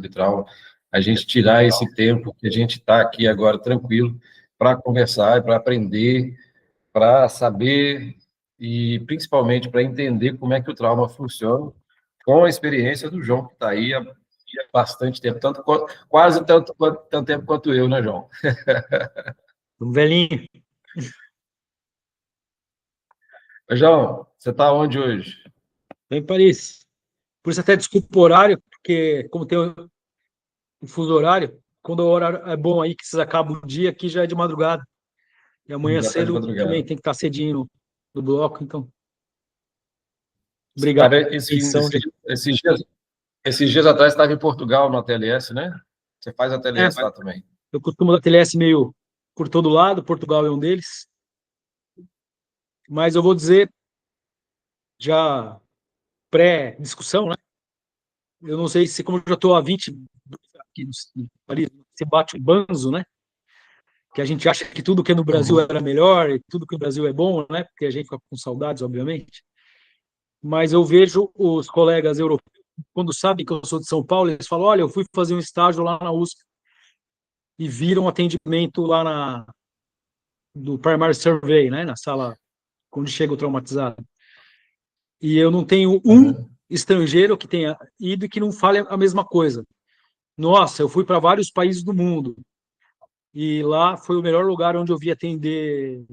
de trauma, a gente tirar esse tempo que a gente está aqui agora tranquilo para conversar, para aprender, para saber e principalmente para entender como é que o trauma funciona com a experiência do João, que está aí há bastante tempo, quase tanto tempo quanto eu, né, João? Um velhinho. João, você está onde hoje? Estou em Paris. Por isso até desculpa o horário, porque como tem o fuso horário, quando o horário é bom aí, que vocês acabam o dia, aqui já é de madrugada. E amanhã Já está de cedo madrugada. também tem que estar cedinho no bloco, então. Obrigado Cara, pela atenção. esses dias atrás estava em Portugal, no TLS, né? Você faz a TLS lá também. Eu costumo dar TLS meio por todo lado, Portugal é um deles. Mas eu vou dizer, já pré-discussão, né? Eu não sei se, como eu já estou há 20 aqui ali, se bate o banzo, né? Que a gente acha que tudo que é no Brasil era melhor e tudo que no Brasil é bom, né? Porque a gente fica com saudades, obviamente. Mas eu vejo os colegas europeus, quando sabem que eu sou de São Paulo, eles falam: olha, eu fui fazer um estágio lá na USP e viram atendimento lá do Primary Survey, né? Na sala quando chega o traumatizado. E eu não tenho estrangeiro que tenha ido e que não fale a mesma coisa. Nossa, eu fui para vários países do mundo e lá foi o melhor lugar onde eu vi atender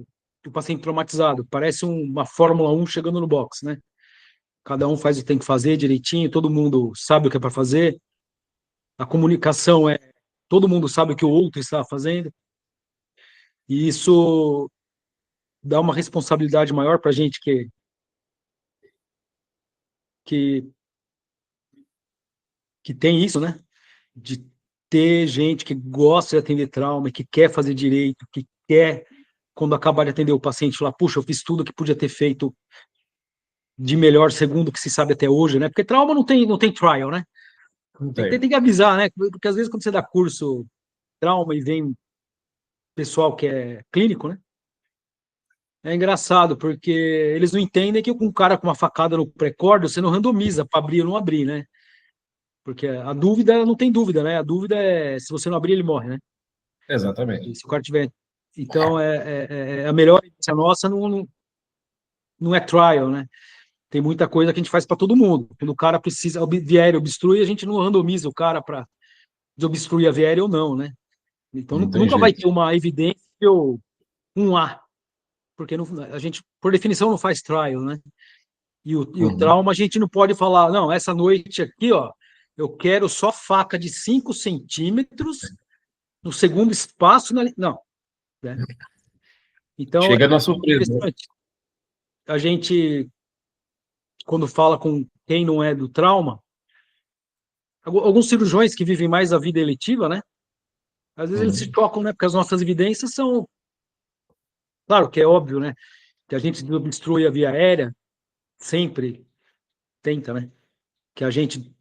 o paciente traumatizado. Parece uma Fórmula 1 chegando no box, né? Cada um faz o que tem que fazer direitinho, todo mundo sabe o que é para fazer. A comunicação todo mundo sabe o que o outro está fazendo. E isso dá uma responsabilidade maior para a gente que tem isso, né? De ter gente que gosta de atender trauma, que quer fazer direito, que quer, quando acabar de atender o paciente, falar: puxa, eu fiz tudo que podia ter feito de melhor segundo o que se sabe até hoje, né? Porque trauma não tem trial, né? Tem que avisar, né? Porque às vezes quando você dá curso trauma e vem pessoal que é clínico, né? É engraçado, porque eles não entendem que um cara com uma facada no pré-córdio, você não randomiza para abrir ou não abrir, né? Porque a dúvida, não tem dúvida, né? A dúvida é se você não abrir, ele morre, né? Exatamente. E se o cara tiver... Então, a melhor evidência nossa não é trial, né? Tem muita coisa que a gente faz para todo mundo. Quando o cara precisa, vier obstrui, a gente não randomiza o cara de obstruir a viéria ou não, né? Então, nunca vai ter uma evidência ou um A, porque a gente, por definição, não faz trial, né? E o trauma, a gente não pode falar: não, essa noite aqui, ó, eu quero só faca de 5 centímetros no segundo espaço. Não. Né? Então, chega na surpresa. A gente, quando fala com quem não é do trauma, alguns cirurgiões que vivem mais a vida eletiva, né? Às vezes eles se chocam, né? Porque as nossas evidências são... Claro que é óbvio, né? Que a gente obstrui a via aérea, sempre tenta, né? Que a gente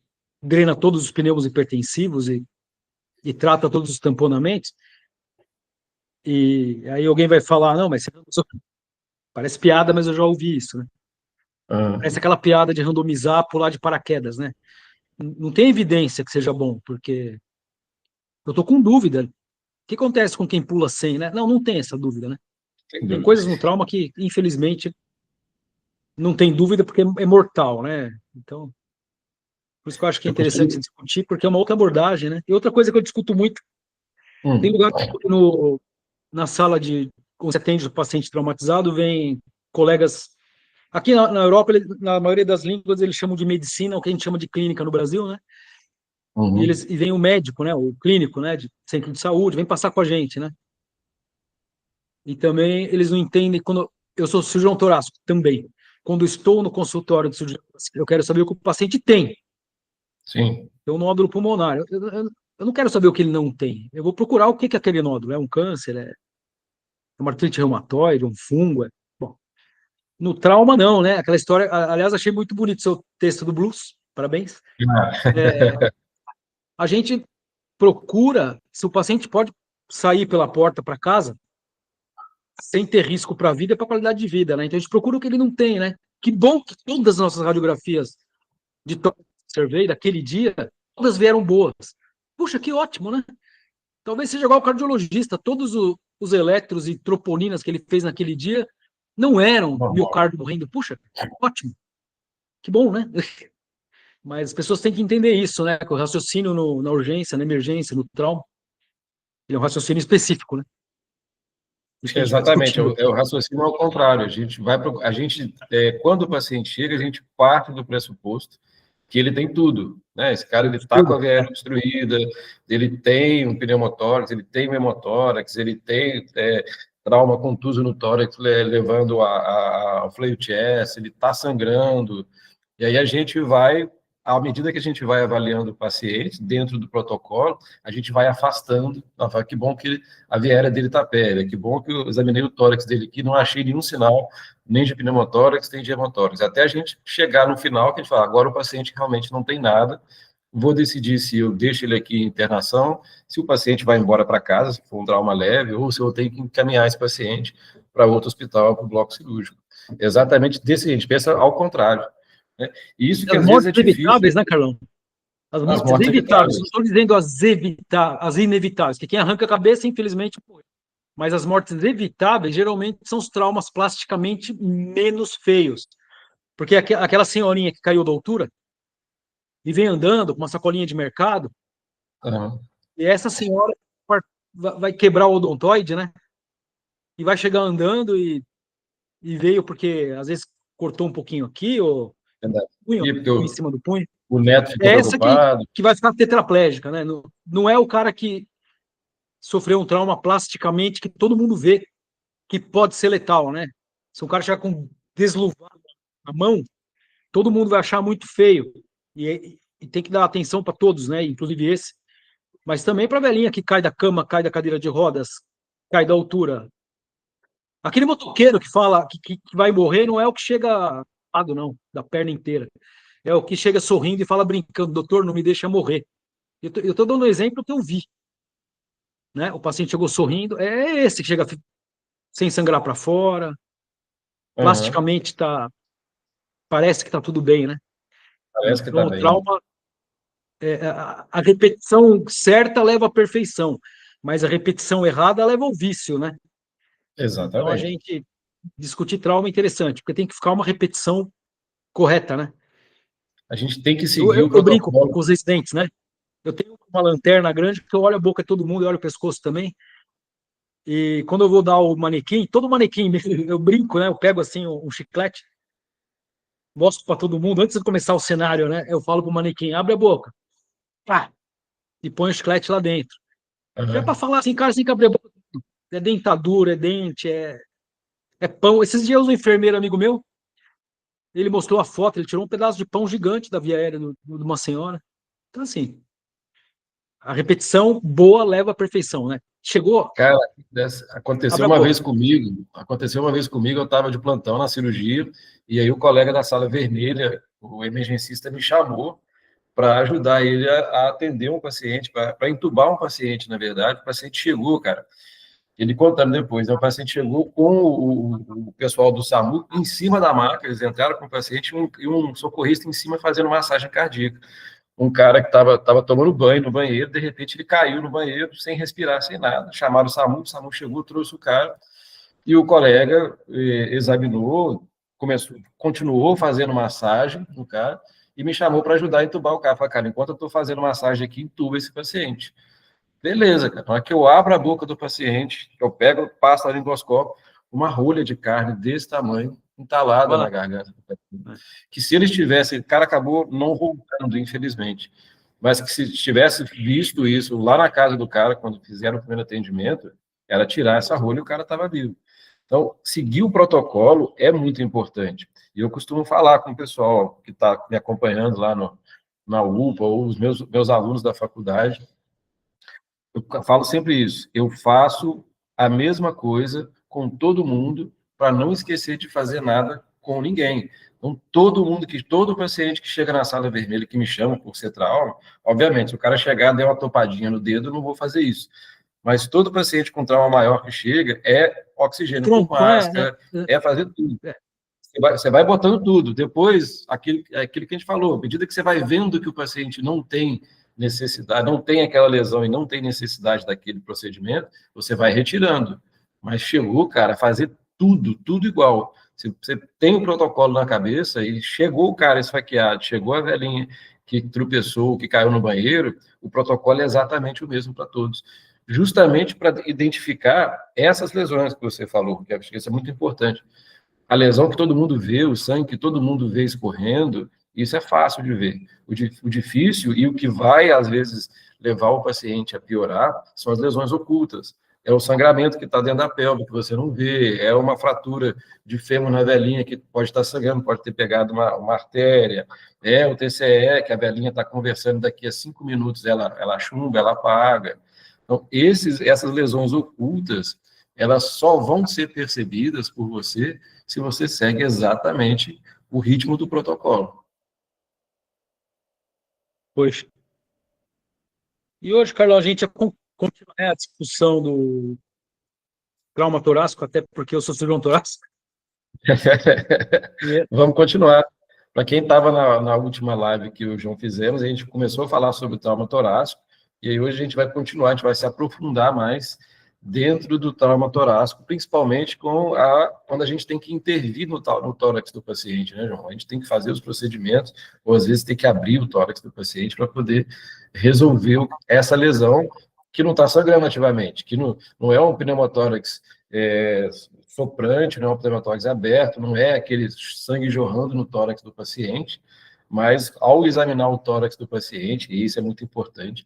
drena todos os pneus hipertensivos e trata todos os tamponamentos. E aí alguém vai falar: não, mas parece piada, mas eu já ouvi isso, né? Parece aquela piada de randomizar, pular de paraquedas, né? Não tem evidência que seja bom, porque eu tô com dúvida. O que acontece com quem pula 100, né? Não tem essa dúvida, né? Tem coisas no trauma que, infelizmente, não tem dúvida porque é mortal, né? Então, por isso que eu acho que é interessante discutir, porque é uma outra abordagem, né? E outra coisa que eu discuto muito, tem lugar na sala quando você atende o paciente traumatizado, vem colegas... Aqui na Europa, na maioria das línguas, eles chamam de medicina, o que a gente chama de clínica no Brasil, né? E vem o médico, né? O clínico, né? De centro de saúde, vem passar com a gente, né? E também eles não entendem quando... Eu sou cirurgião torácico também. Quando estou no consultório de cirurgião, eu quero saber o que o paciente tem. Sim. Tem um nódulo pulmonar. Eu não quero saber o que ele não tem. Eu vou procurar o que é aquele nódulo. É um câncer? É uma artrite reumatoide? Um fungo? Bom, no trauma, não, né? Aquela história... Aliás, achei muito bonito o seu texto do Blues. Parabéns. A gente procura se o paciente pode sair pela porta para casa sem ter risco para a vida e para a qualidade de vida, né? Então a gente procura o que ele não tem, né? Que bom que todas as nossas radiografias de survey daquele dia todas vieram boas. Puxa, que ótimo, né? Talvez seja igual o cardiologista, todos os eletros e troponinas que ele fez naquele dia não eram miocárdio morrendo. Puxa, ótimo, que bom, né? Mas as pessoas têm que entender isso, né? Que o raciocínio na urgência, na emergência, no trauma, ele é um raciocínio específico, né? Exatamente, é o raciocínio ao contrário. Quando o paciente chega, a gente parte do pressuposto que ele tem tudo, né? Esse cara, ele está com a VL obstruída, ele tem um pneumotórax, ele tem um hemotórax, ele tem trauma contuso no tórax, levando ao fleio chest, ele está sangrando, e aí a gente vai, à medida que a gente vai avaliando o paciente, dentro do protocolo, a gente vai afastando, que bom que a viéria dele está pele, que bom que eu examinei o tórax dele aqui, não achei nenhum sinal, nem de pneumotórax, nem de hemotórax, até a gente chegar no final, que a gente fala, agora o paciente realmente não tem nada, vou decidir se eu deixo ele aqui em internação, se o paciente vai embora para casa, se for um trauma leve, ou se eu tenho que encaminhar esse paciente para outro hospital, para o bloco cirúrgico. Exatamente desse, a gente pensa ao contrário. Né? E isso que às vezes é difícil. Evitáveis, né, Carlão? As mortes evitáveis. Não estou dizendo as inevitáveis, que quem arranca a cabeça, infelizmente, foi. Mas as mortes evitáveis, geralmente, são os traumas plasticamente menos feios. Porque aquela senhorinha que caiu da altura e vem andando com uma sacolinha de mercado, e essa senhora vai quebrar o odontoide, né? E vai chegar andando e veio porque, às vezes, cortou um pouquinho aqui, ou punho, em cima do punho. O neto ficou preocupado. Que vai ficar tetraplégica, né? Não é o cara que sofreu um trauma plasticamente que todo mundo vê que pode ser letal, né? Se um cara chegar com desluvado na mão, todo mundo vai achar muito feio. E tem que dar atenção para todos, né? Inclusive esse. Mas também para a velhinha que cai da cama, cai da cadeira de rodas, cai da altura. Aquele motoqueiro que fala que vai morrer não é o que chega não, da perna inteira. É o que chega sorrindo e fala brincando, doutor, não me deixa morrer. Eu estou dando um exemplo que eu vi. Né? O paciente chegou sorrindo, é esse que chega sem sangrar para fora, plasticamente parece que está tudo bem, né? Parece que está bem. Trauma, a repetição certa leva à perfeição, mas a repetição errada leva ao vício, né? Exatamente. Então a gente discutir trauma é interessante, porque tem que ficar uma repetição correta, né? A gente tem que seguir o protocolo. Eu brinco com os residentes, né? Eu tenho uma lanterna grande que eu olho a boca de todo mundo e olho o pescoço também. E quando eu vou dar o manequim, todo manequim, eu brinco, né? Eu pego assim um chiclete, mostro para todo mundo, antes de começar o cenário, né? Eu falo pro manequim, abre a boca. Pá! E põe o chiclete lá dentro. É para falar assim, cara, você tem que abrir a boca. É dentadura, é dente, é pão. Esses dias um enfermeiro amigo meu, ele mostrou a foto, ele tirou um pedaço de pão gigante da via aérea de uma senhora. Então, assim, a repetição boa leva à perfeição, né? Chegou. Cara, aconteceu uma vez comigo, eu estava de plantão na cirurgia, e aí o colega da sala vermelha, o emergencista, me chamou para ajudar ele a atender um paciente, para entubar um paciente, na verdade. O paciente chegou, cara, ele contando depois, né? O paciente chegou com o pessoal do SAMU em cima da maca, eles entraram com o paciente e um socorrista em cima fazendo massagem cardíaca. Um cara que estava tomando banho no banheiro, de repente ele caiu no banheiro sem respirar, sem nada. Chamaram o SAMU chegou, trouxe o cara, e o colega examinou, continuou fazendo massagem no cara, e me chamou para ajudar a entubar o cara. Falei, cara, enquanto eu estou fazendo massagem aqui, entuba esse paciente. Beleza, cara. Na hora que eu abro a boca do paciente, eu pego, passo a endoscópio, uma rolha de carne desse tamanho, entalada na garganta do paciente. Que se ele estivesse, o cara acabou não voltando, infelizmente, mas que se tivesse visto isso lá na casa do cara, quando fizeram o primeiro atendimento, era tirar essa rolha e o cara estava vivo. Então, seguir o protocolo é muito importante. E eu costumo falar com o pessoal que está me acompanhando lá na UPA, ou os meus alunos da faculdade, eu falo sempre isso, eu faço a mesma coisa com todo mundo para não esquecer de fazer nada com ninguém. Então, todo paciente que chega na sala vermelha que me chama por ser trauma, obviamente, se o cara chegar e der uma topadinha no dedo, eu não vou fazer isso. Mas todo paciente com trauma maior que chega é oxigênio por máscara, é fazer tudo. Você vai botando tudo. Depois, aquilo que a gente falou, à medida que você vai vendo que o paciente não tem necessidade, não tem aquela lesão e não tem necessidade daquele procedimento, você vai retirando. Mas chegou, cara, a fazer tudo igual. Você tem o protocolo na cabeça e chegou o cara esfaqueado, chegou a velhinha que tropeçou, que caiu no banheiro, o protocolo é exatamente o mesmo para todos. Justamente para identificar essas lesões que você falou, que acho que isso é muito importante. A lesão que todo mundo vê, o sangue que todo mundo vê escorrendo, isso é fácil de ver. O difícil e o que vai, às vezes, levar o paciente a piorar são as lesões ocultas. É o sangramento que está dentro da pelve, que você não vê, é uma fratura de fêmur na velhinha que pode estar sangrando, pode ter pegado uma artéria, é o TCE, que a velhinha está conversando daqui a 5 minutos, ela chumba, ela apaga. Então, essas lesões ocultas, elas só vão ser percebidas por você se você segue exatamente o ritmo do protocolo. Pois. E hoje, Carlão, a gente continua a discussão do trauma torácico, até porque eu sou cirurgião torácico. Vamos continuar. Para quem estava na última live que o João fizemos, a gente começou a falar sobre o trauma torácico, e aí hoje a gente vai continuar, a gente vai se aprofundar mais dentro do trauma torácico, principalmente quando a gente tem que intervir no tórax do paciente, né, João? A gente tem que fazer os procedimentos, ou às vezes tem que abrir o tórax do paciente para poder resolver essa lesão que não está sangrando ativamente, que não é um pneumotórax soprante, não é um pneumotórax aberto, não é aquele sangue jorrando no tórax do paciente, mas ao examinar o tórax do paciente, e isso é muito importante,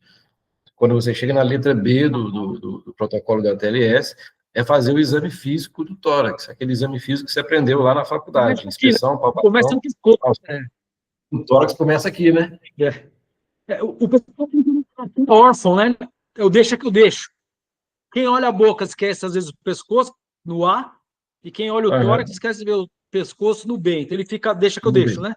quando você chega na letra B do protocolo da TLS, é fazer o exame físico do tórax, aquele exame físico que você aprendeu lá na faculdade, inspeção, palpação. Começa aqui, o tórax começa aqui, né? O pessoal é órfão, né? Eu deixo que eu deixo. Quem olha a boca esquece, às vezes, o pescoço no A, e quem olha o tórax esquece de ver o pescoço no B. Então ele fica, deixa que eu deixo, né?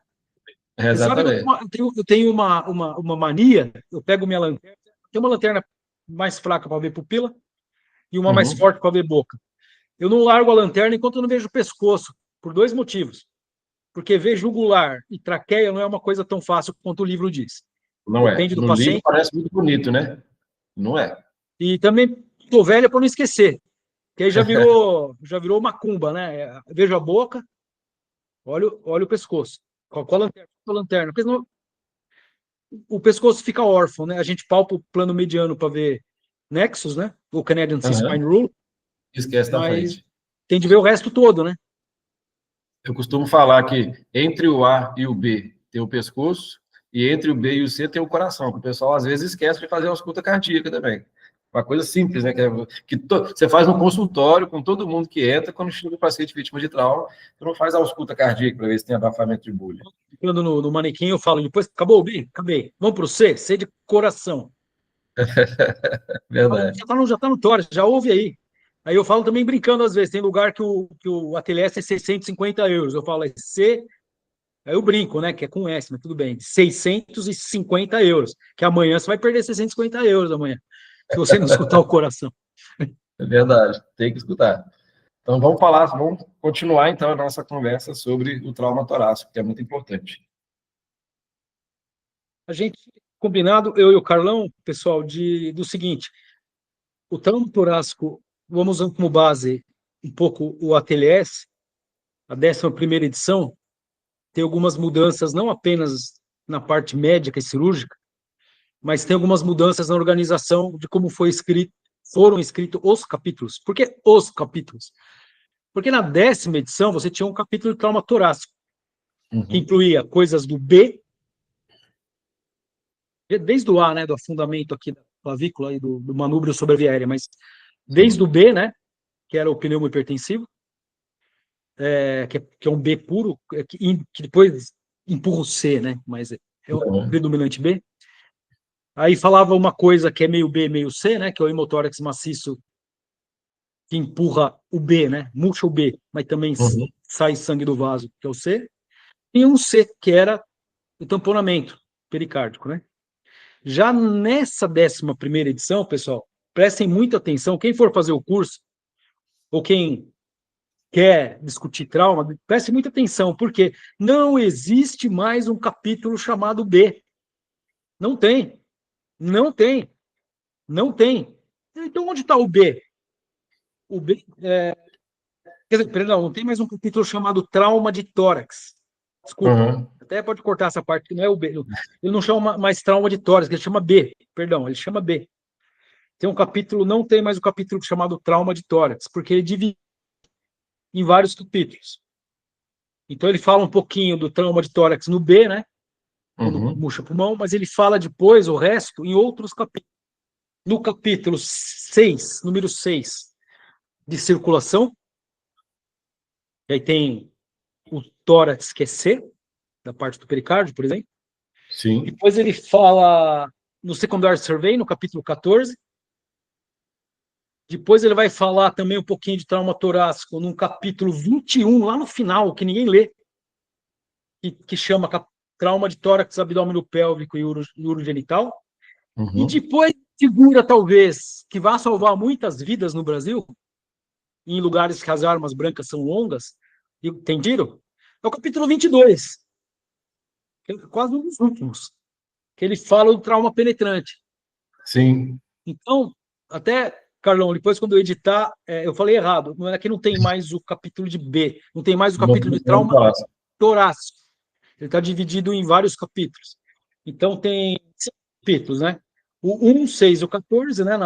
Exatamente. Sabe que eu tenho uma mania, eu pego minha lanterna, tem uma lanterna mais fraca para ver pupila e uma mais forte para ver boca. Eu não largo a lanterna enquanto eu não vejo o pescoço, por 2 motivos. Porque ver jugular e traqueia não é uma coisa tão fácil quanto o livro diz. Não Depende é. do No paciente. livro parece muito bonito, né? Não é. E também estou velha para não esquecer, que aí já virou macumba, né? Vejo a boca, olho o pescoço. Com a lanterna. Porque senão o pescoço fica órfão, né? A gente palpa o plano mediano para ver nexus, né? O Canadian C-Spine Rule. Esquece da frente. Tem de ver o resto todo, né? Eu costumo falar que entre o A e o B tem o pescoço, e entre o B e o C tem o coração, que o pessoal às vezes esquece de fazer a ausculta cardíaca também. Uma coisa simples, né? Você faz no consultório com todo mundo que entra, quando chega o paciente vítima de trauma, você não faz a ausculta cardíaca para ver se tem abafamento de bulha. Quando no manequim eu falo, depois, acabou o B? Acabei. Vamos para o C? C de coração. Verdade. Já tá no tórax, já ouve aí. Aí eu falo também brincando às vezes, tem lugar que o ATLS é 650 euros. Eu falo, é C, aí eu brinco, né, que é com S, mas tudo bem, 650 euros, que amanhã você vai perder 650 euros amanhã, se você não escutar o coração. É verdade, tem que escutar. Então vamos continuar então a nossa conversa sobre o trauma torácico, que é muito importante. A gente, combinado, eu e o Carlão, pessoal, do seguinte, o trauma torácico, vamos usando como base um pouco o ATLS, a 11ª edição, tem algumas mudanças, não apenas na parte médica e cirúrgica, mas tem algumas mudanças na organização de como foram escritos os capítulos. Por que os capítulos? Porque na 10ª edição você tinha um capítulo de trauma torácico, que incluía coisas do B, desde o A, né, do afundamento aqui da clavícula e do manúbrio sobreviária, mas desde o B, né, que era o pneumo hipertensivo, que é um B puro, que depois empurra o C, né, mas é o predominante B. Aí falava uma coisa que é meio B, meio C, né, que é o hemotórax maciço, que empurra o B, né, murcha o B, mas também sai sangue do vaso, que é o C. E um C, que era o tamponamento pericárdico, né. Já nessa 11ª edição, pessoal, prestem muita atenção, quem for fazer o curso, ou quem quer discutir trauma, preste muita atenção, porque não existe mais um capítulo chamado B. Não tem. Não tem. Não tem. Então, onde está o B? O B, quer dizer, perdão, não tem mais um capítulo chamado trauma de tórax. Desculpa. Uhum. Até pode cortar essa parte, que não é o B. Ele não chama mais trauma de tórax, ele chama B. Perdão, ele chama B. Tem um capítulo, não tem mais o capítulo chamado trauma de tórax, porque ele divide em vários capítulos. Então, ele fala um pouquinho do trauma de tórax no B, né? Quando murcha pulmão, mas ele fala depois o resto em outros capítulos. No capítulo 6, número 6, de circulação, e aí tem o tórax, que é C, da parte do pericárdio, por exemplo. Sim. Depois ele fala no secondary survey, no capítulo 14. Depois ele vai falar também um pouquinho de trauma torácico no capítulo 21, lá no final, que ninguém lê, que chama trauma de tórax abdômeno-pélvico e urogenital. Uhum. E depois figura, talvez, que vai salvar muitas vidas no Brasil, em lugares que as armas brancas são longas, e tem tiro, é o capítulo 22, que é quase um dos últimos, que ele fala do trauma penetrante. Sim. Então, até, Carlão, depois quando eu editar, eu falei errado, não é que não tem mais o capítulo de B, não tem mais o capítulo de trauma torácico. Ele está dividido em vários capítulos. Então, tem 5 capítulos, né? O 1, 6 e o 14, né?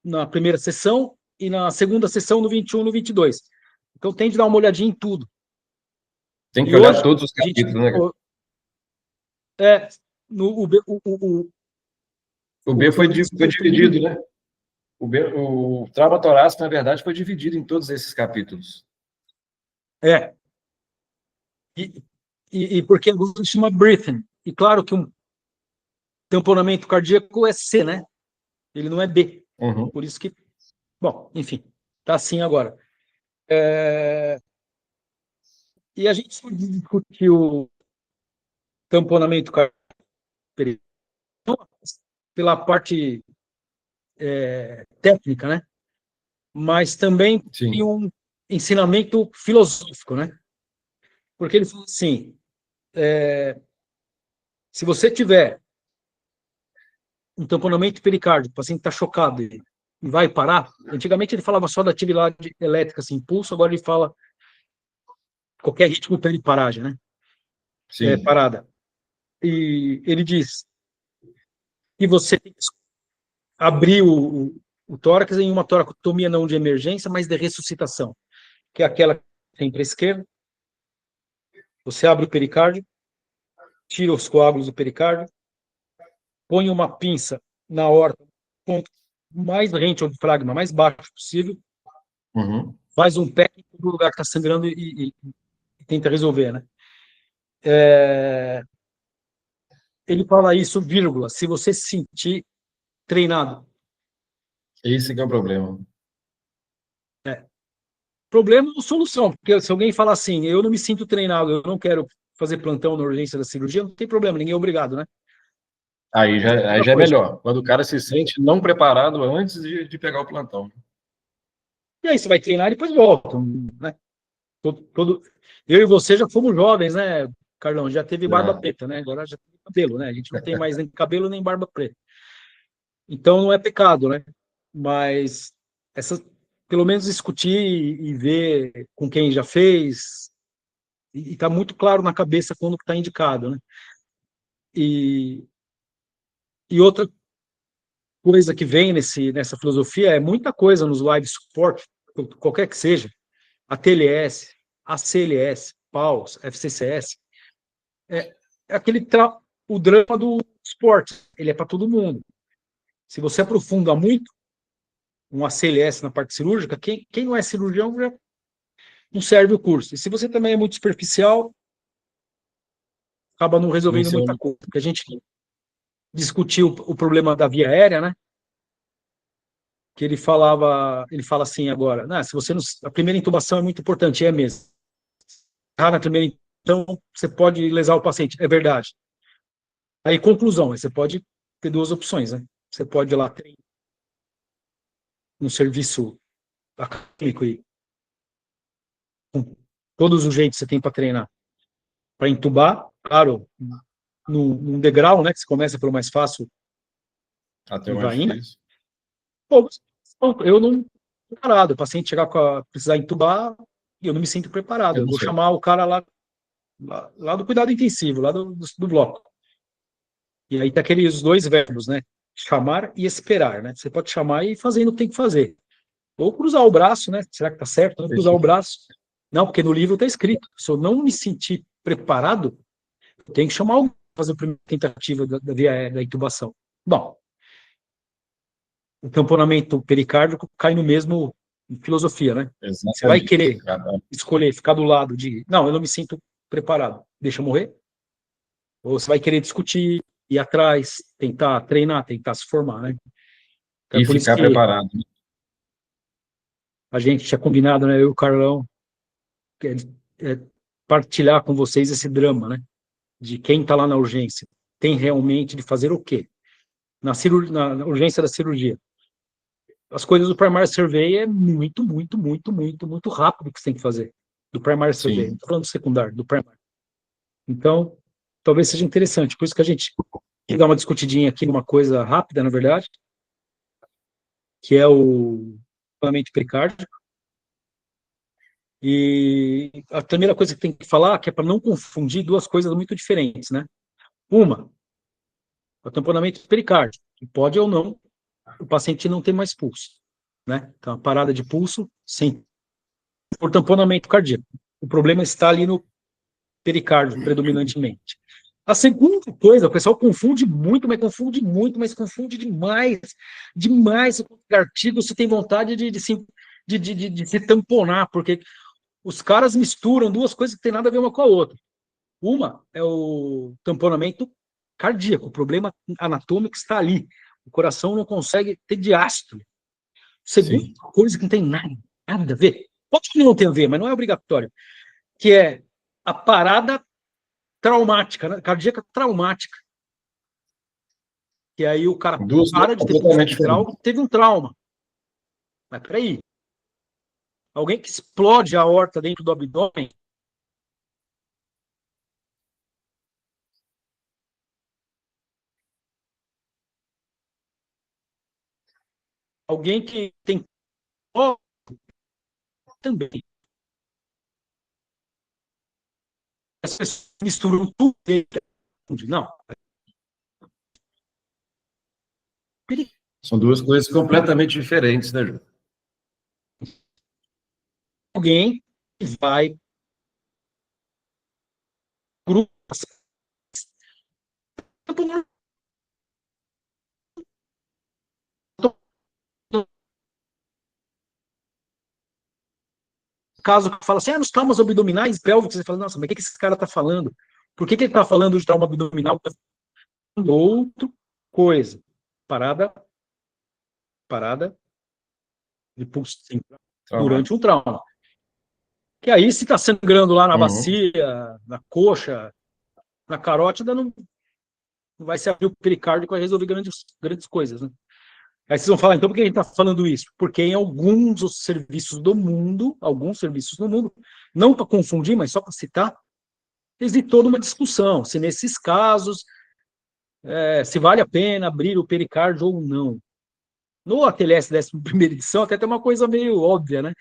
Na primeira sessão, e na segunda sessão, no 21 e no 22. Então, tem de dar uma olhadinha em tudo. Tem que E olhar hoje, todos os a gente, capítulos, né? no, O B foi dividido, né? O trauma torácico, na verdade, foi dividido em todos esses capítulos. É. E porque se chama breathing. E claro que um tamponamento cardíaco é C, né? Ele não é B. Uhum. Por isso que... Bom, enfim, tá assim agora. E a gente discutiu tamponamento cardíaco pela parte técnica, né? Mas também Sim. tem um ensinamento filosófico, né? Porque ele fala assim, se você tiver um tamponamento pericárdico, o paciente está chocado e vai parar, antigamente ele falava só da atividade elétrica, assim, impulso, agora ele fala qualquer ritmo pede paragem, né? Sim. Parada. E ele diz que você tem que abrir o tórax em uma toracotomia não de emergência, mas de ressuscitação, que é aquela que tem para a esquerda. Você abre o pericárdio, tira os coágulos do pericárdio, põe uma pinça na horta, ponto mais rente ao diafragma, mais baixo possível, Uhum. faz um pé no lugar que está sangrando e tenta resolver, né? Ele fala isso, vírgula, se você se sentir treinado. Esse que é o problema. Problema ou solução, porque se alguém fala assim, eu não me sinto treinado, eu não quero fazer plantão na urgência da cirurgia, não tem problema, ninguém é obrigado, né? Aí já é melhor. Quando o cara se sente não preparado antes de pegar o plantão. E aí você vai treinar e depois volta, né? Eu e você já fomos jovens, né, Carlão? Já teve barba preta, né? Agora já tem cabelo, né? A gente não tem mais nem cabelo nem barba preta. Então não é pecado, né? Mas pelo menos discutir e ver com quem já fez, e está muito claro na cabeça quando está indicado, né? E outra coisa que vem nessa filosofia é muita coisa nos live support, qualquer que seja, a TLS, a CLS, PAUS, FCCS, é o drama do esporte, ele é para todo mundo. Se você aprofunda muito um ACLS na parte cirúrgica, quem não é cirurgião já não serve o curso. E se você também é muito superficial, acaba não resolvendo muita coisa. Porque a gente discutiu o problema da via aérea, né? Que ele fala assim agora, se você não, a primeira intubação é muito importante, é mesmo. Na primeira, então você pode lesar o paciente, é verdade. Aí, conclusão, você pode ter duas opções, né? Você pode ir lá no serviço acadêmico e com todos os jeitos que você tem para treinar, para intubar, claro, num degrau, né? Que você começa pelo mais fácil Até e mais vai indo. difícil. Pô, eu não estou preparado. O paciente chegar precisar entubar, eu não me sinto preparado. Eu Eu não vou sei. chamar o cara lá do cuidado intensivo, lá do bloco. E aí tem aqueles dois verbos, né? Chamar e esperar, né? Você pode chamar e ir fazendo o que tem que fazer. Ou cruzar o braço, né? Será que tá certo? Não cruzar o braço. Não, porque no livro está escrito. Se eu não me sentir preparado, eu tenho que chamar alguém para fazer a primeira tentativa da intubação. Bom, o tamponamento pericárdico cai no mesmo filosofia, né? Você vai Exatamente. querer escolher ficar do lado de, não, eu não me sinto preparado, deixa eu morrer? Ou você vai querer discutir, ir atrás, tentar treinar, tentar se formar, né? Então, é E por isso ficar que preparado. a gente tinha combinado, né, eu e o Carlão, é, é, partilhar com vocês esse drama, né? De quem está lá na urgência. Tem realmente de fazer o quê? Na urgência da cirurgia. As coisas do primary survey é muito, muito, muito, muito, muito rápido que você tem que fazer. Do primary survey. Não Sim. estou falando do secundário, do primary. Então, talvez seja interessante. Por isso que a gente dá uma discutidinha aqui numa coisa rápida, na verdade, que é o tamponamento pericárdico. E a primeira coisa que tem que falar, que é para não confundir duas coisas muito diferentes, né? Uma, o tamponamento pericárdico, que pode ou não o paciente não ter mais pulso, né? Então, a parada de pulso, sim, por tamponamento cardíaco. O problema está ali no pericárdio, predominantemente. A segunda coisa, o pessoal confunde muito, mas confunde demais, demais. O artigo, você tem vontade de se tamponar, porque os caras misturam duas coisas que tem nada a ver uma com a outra. Uma é o tamponamento cardíaco, o problema anatômico está ali. O coração não consegue ter diástole. Segunda Sim. coisa que não tem nada a ver, pode que não tenha a ver, mas não é obrigatório, que é a parada traumática, né? Cardíaca traumática. Que aí o cara Duas para coisas de ter pulso completamente central, diferentes. teve um trauma. Mas peraí, alguém que explode a aorta dentro do abdômen, alguém que tem também. As pessoas misturam tudo dentro. Não. São duas coisas completamente diferentes, né, Ju? Alguém vai caso que fala assim, nos traumas abdominais pélvicos, você fala, nossa, mas o que esse cara está falando? Por que ele está falando de trauma abdominal? Outra coisa. Parada de pulso durante um trauma. Que aí, se está sangrando lá na bacia, na coxa, na carótida, não vai se abrir o pericárdio e vai resolver grandes coisas, né? Aí vocês vão falar, então, por que a gente está falando isso? Porque em alguns serviços do mundo, não para confundir, mas só para citar, existe toda uma discussão, se nesses casos, se vale a pena abrir o pericárdio ou não. No ATLS 11ª edição, até tem uma coisa meio óbvia, né?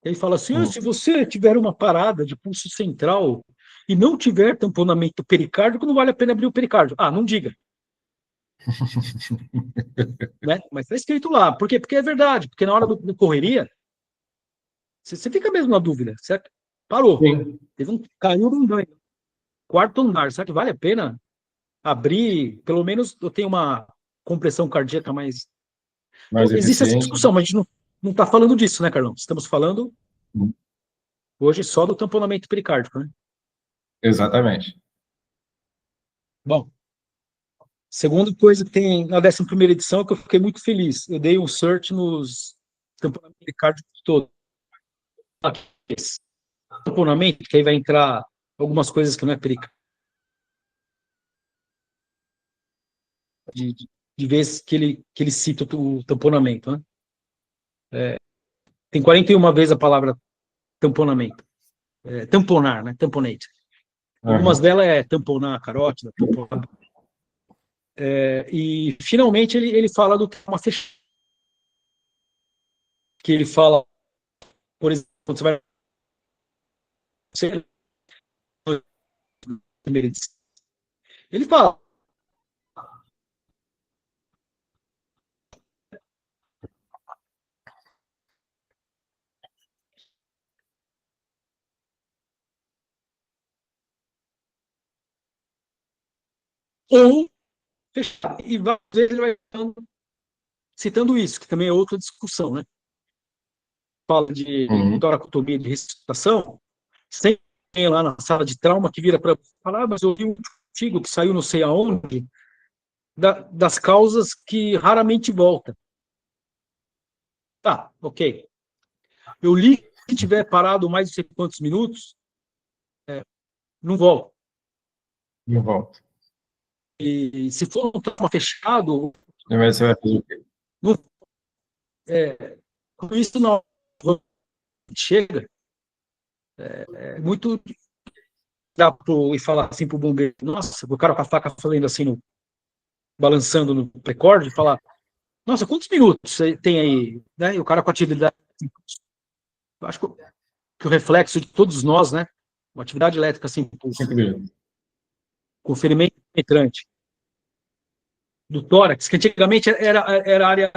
Ele fala assim, se você tiver uma parada de pulso central e não tiver tamponamento pericárdico, não vale a pena abrir o pericárdio. Não diga. Né? Mas está escrito lá. Por quê? Porque é verdade. Porque na hora da correria, você fica mesmo na dúvida, certo? Parou. Sim. Caiu no andar. Quarto andar. Será que vale a pena abrir? Pelo menos eu tenho uma compressão cardíaca mais... Mais Existe essa eficiente. discussão, mas a gente não está falando disso, né, Carlão? Estamos falando hoje só do tamponamento pericárdico, né? Exatamente. Bom, segunda coisa que tem na 11ª edição é que eu fiquei muito feliz. Eu dei um search nos tamponamentos pericárdicos todos. Tamponamento, que aí vai entrar algumas coisas que não é pericárdico. De vez que ele cita o tamponamento, né? Tem 41 vezes a palavra tamponamento. Tamponar, né? Tamponate. Algumas delas é tamponar a carótida, tamponar. E finalmente ele fala do que é uma fechada. Que ele fala, por exemplo, quando você vai. Ele fala. Ou fechar. E várias vezes ele vai citando isso, que também é outra discussão, né? Fala de Uhum. toracotomia de ressuscitação, sempre tem lá na sala de trauma que vira para falar, mas eu vi um artigo que saiu não sei aonde, das causas que raramente volta. Tá, ok. Eu li que tiver parado mais de sei quantos minutos, não volta. Não volta. E se for um trauma fechado, Mas você vai fazer o quê? não, com isso não chega. É muito dá pro, e falar assim pro bombeiro, nossa, o cara com a faca falando assim, balançando no precorde, e falar, nossa, quantos minutos você tem aí? Né? E o cara com a atividade, eu acho que o reflexo de todos nós, né? Uma atividade elétrica assim, 5 minutos. com ferimento penetrante do tórax, que antigamente era área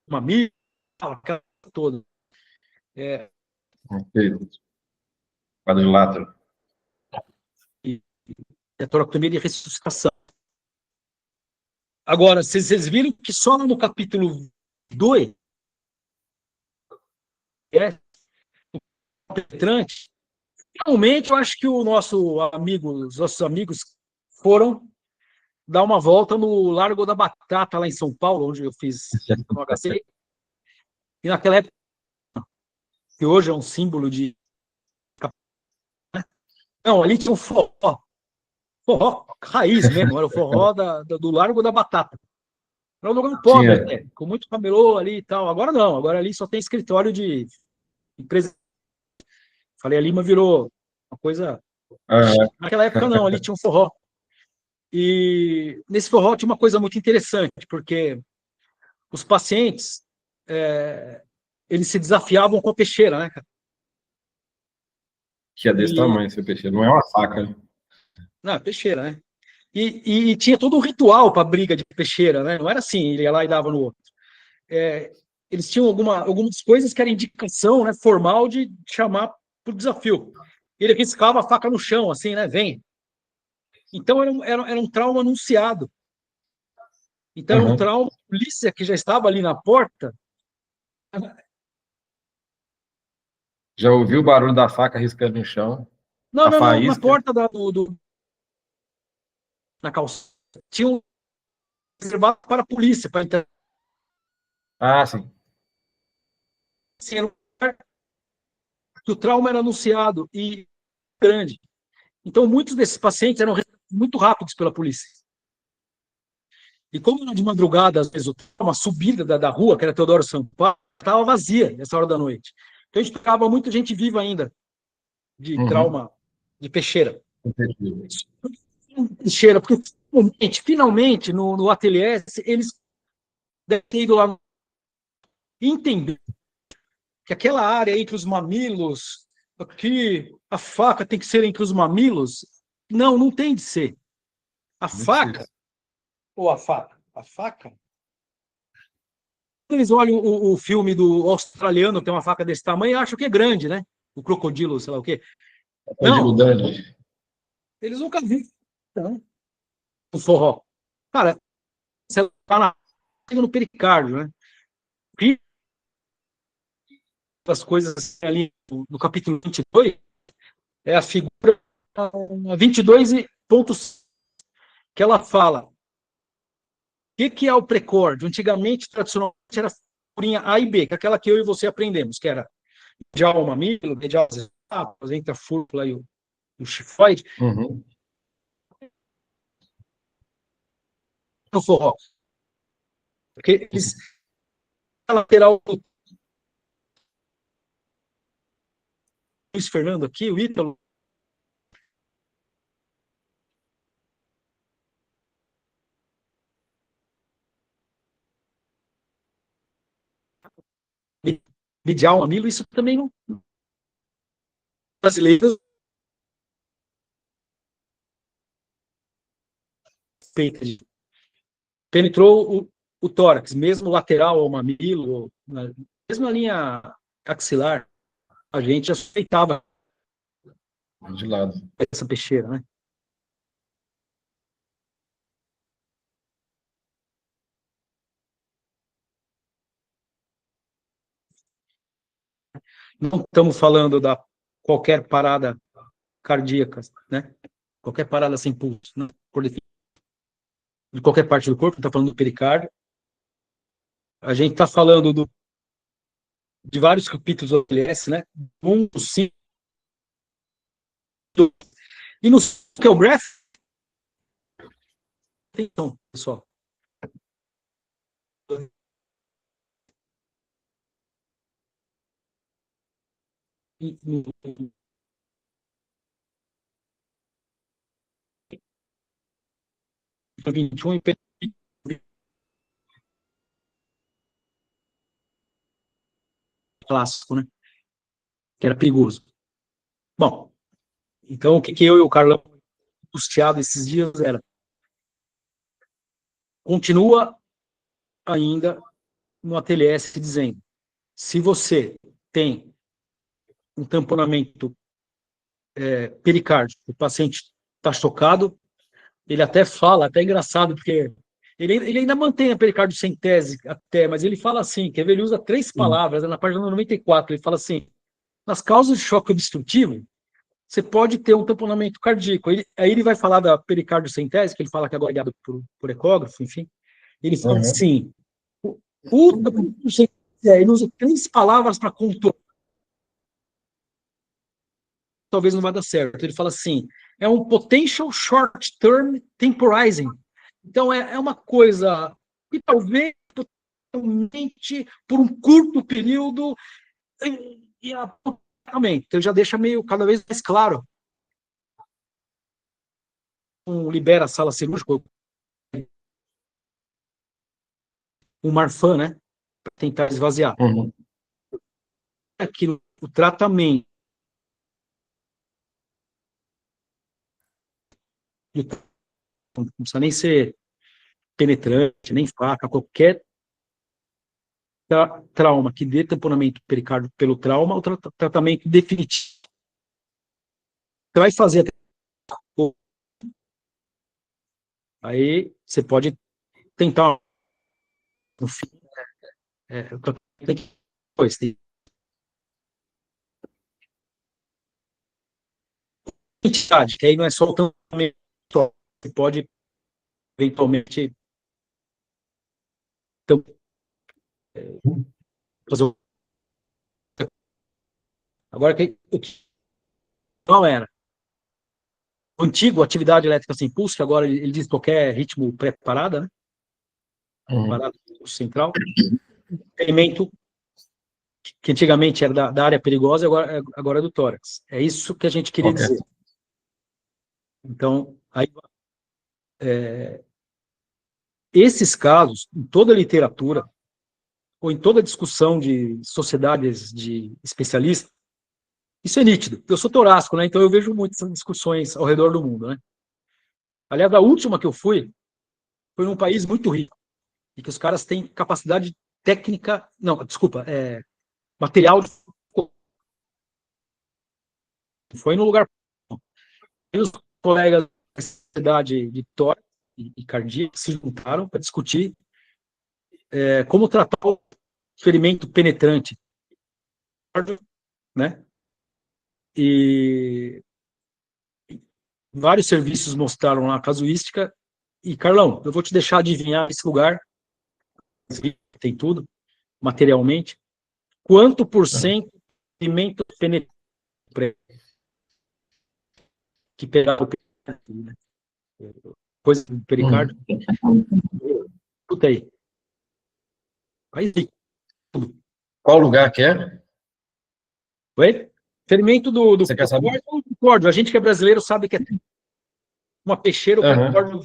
mamífera, aquela toda. É, Ok. Quadrilátero. e a toracotomia de ressuscitação. Agora, vocês viram que só no capítulo 2 é penetrante. Realmente, eu acho que os nossos amigos foram dar uma volta no Largo da Batata, lá em São Paulo, onde eu fiz no HC. E naquela época, que hoje é um símbolo de. Não, ali tinha um forró raiz mesmo, era o forró do Largo da Batata. Era um lugar pobre Tinha. até, com muito camelô ali e tal. Agora não, agora ali só tem escritório de empresa. Falei, a Lima virou uma coisa. Ah, Naquela época não, ali tinha um forró. E nesse forró tinha uma coisa muito interessante, porque os pacientes eles se desafiavam com a peixeira, né, cara? que é desse E, tamanho, seu peixe. Não é uma faca, né? não, peixeira, né? E tinha todo um ritual para briga de peixeira, né? Não era assim, ele ia lá e dava no outro. É, eles tinham algumas coisas que era indicação, né, formal de chamar para o desafio. Ele riscava a faca no chão, assim, né? Vem. Então era um trauma anunciado. Então era um Uhum. trauma. A polícia que já estava ali na porta. Já ouviu o barulho da faca riscando no chão? Não, A não, não, na faísca? porta na calçada. Tinha um reservado para a polícia, para entrar. Ah, sim. Assim, era um lugar que o trauma era anunciado e grande. Então, muitos desses pacientes eram muito rápidos pela polícia. E como era de madrugada, às vezes, uma subida da rua, que era Teodoro Sampaio, estava vazia nessa hora da noite. Então, a gente pegava muita gente viva ainda de Uhum. trauma de peixeira. Entendi. Peixeira, porque finalmente no ateliê, eles devem ter ido lá entender que aquela área entre os mamilos, aqui, a faca tem que ser entre os mamilos. Não, não tem de ser. A Não faca, precisa. ou a faca? A faca? Eles olham o filme do australiano, que tem uma faca desse tamanho, e acham que é grande, né? O crocodilo, sei lá o quê. Código Não, Dante. eles nunca viram o forró. Cara, você tá no pericárdio, né? E as coisas ali no capítulo 22 é a figura 22 e pontos que ela fala. O que é o precórdio? Antigamente, tradicionalmente, era a figurinha A e B, que é aquela que eu e você aprendemos, que era medial ao mamilo, medial às etapas, entre a fúrcula e o chifoide, Uhum. no forró. Porque eles, a lateral do Luiz Fernando aqui, o Ítalo, medial, mamilo, isso também não... Brasileiros penetrou o tórax, mesmo lateral ao mamilo, mesmo na linha axilar, a gente já suspeitava De lado. essa peixeira, né? Não estamos falando da qualquer parada cardíaca, né? Qualquer parada sem pulso, né? De qualquer parte do corpo, está falando do pericárdio. A gente está falando de vários capítulos do OLS, né? 1, 5, e no que é o breath, atenção, pessoal. No 21 clássico, né? Que era perigoso. Bom, então o que eu e o Carlão angustiado esses dias era: continua ainda no ATLS dizendo, se você tem um tamponamento pericárdico, o paciente está chocado, ele até fala, até é engraçado, porque ele ainda mantém a pericardiocentesis até, mas ele fala assim, que ele usa 3 palavras, na página 94, ele fala assim, nas causas de choque obstrutivo, você pode ter um tamponamento cardíaco. Aí ele vai falar da pericardiocentese, que ele fala que agora é guiado por ecógrafo, enfim. Ele fala assim, ele usa 3 palavras para contornar, talvez não vá dar certo. Ele fala assim, é um potential short-term temporizing. Então, é uma coisa que talvez, potencialmente, por um curto período, então, já deixa meio cada vez mais claro. Libera a sala cirúrgica, o Marfan, né? Para tentar esvaziar. Aquilo, o tratamento não precisa nem ser penetrante, nem faca, qualquer trauma que dê tamponamento pericárdio pelo trauma, o tratamento definitivo. Você vai fazer aí você pode tentar no fim, depois tem entidade, que aí não é só o tratamento, você pode eventualmente então, fazer agora que não era o antigo atividade elétrica sem pulso, que agora ele diz qualquer ritmo pré-parada, né? Parada central, experimento que antigamente era da área perigosa, agora é do tórax. É isso que a gente queria dizer. Então, aí, esses casos, em toda a literatura, ou em toda discussão de sociedades de especialistas, isso é nítido. Eu sou torácico, né? Então eu vejo muitas discussões ao redor do mundo, né? Aliás, a última que eu fui foi num país muito rico, e que os caras têm capacidade técnica, não, desculpa, material, foi no lugar. E os colegas da cidade de tórax e cardíaco se juntaram para discutir como tratar o ferimento penetrante, né? E vários serviços mostraram lá a casuística. E, Carlão, eu vou te deixar adivinhar esse lugar, tem tudo, materialmente, quanto por cento de ferimento penetrante que pegar o pericárdio, né? Coisa do pericárdio. Escuta aí. Aí, qual lugar que é? oi? Ferimento do Você quer saber? córdio. A gente que é brasileiro sabe que é uma peixeira, o córdio.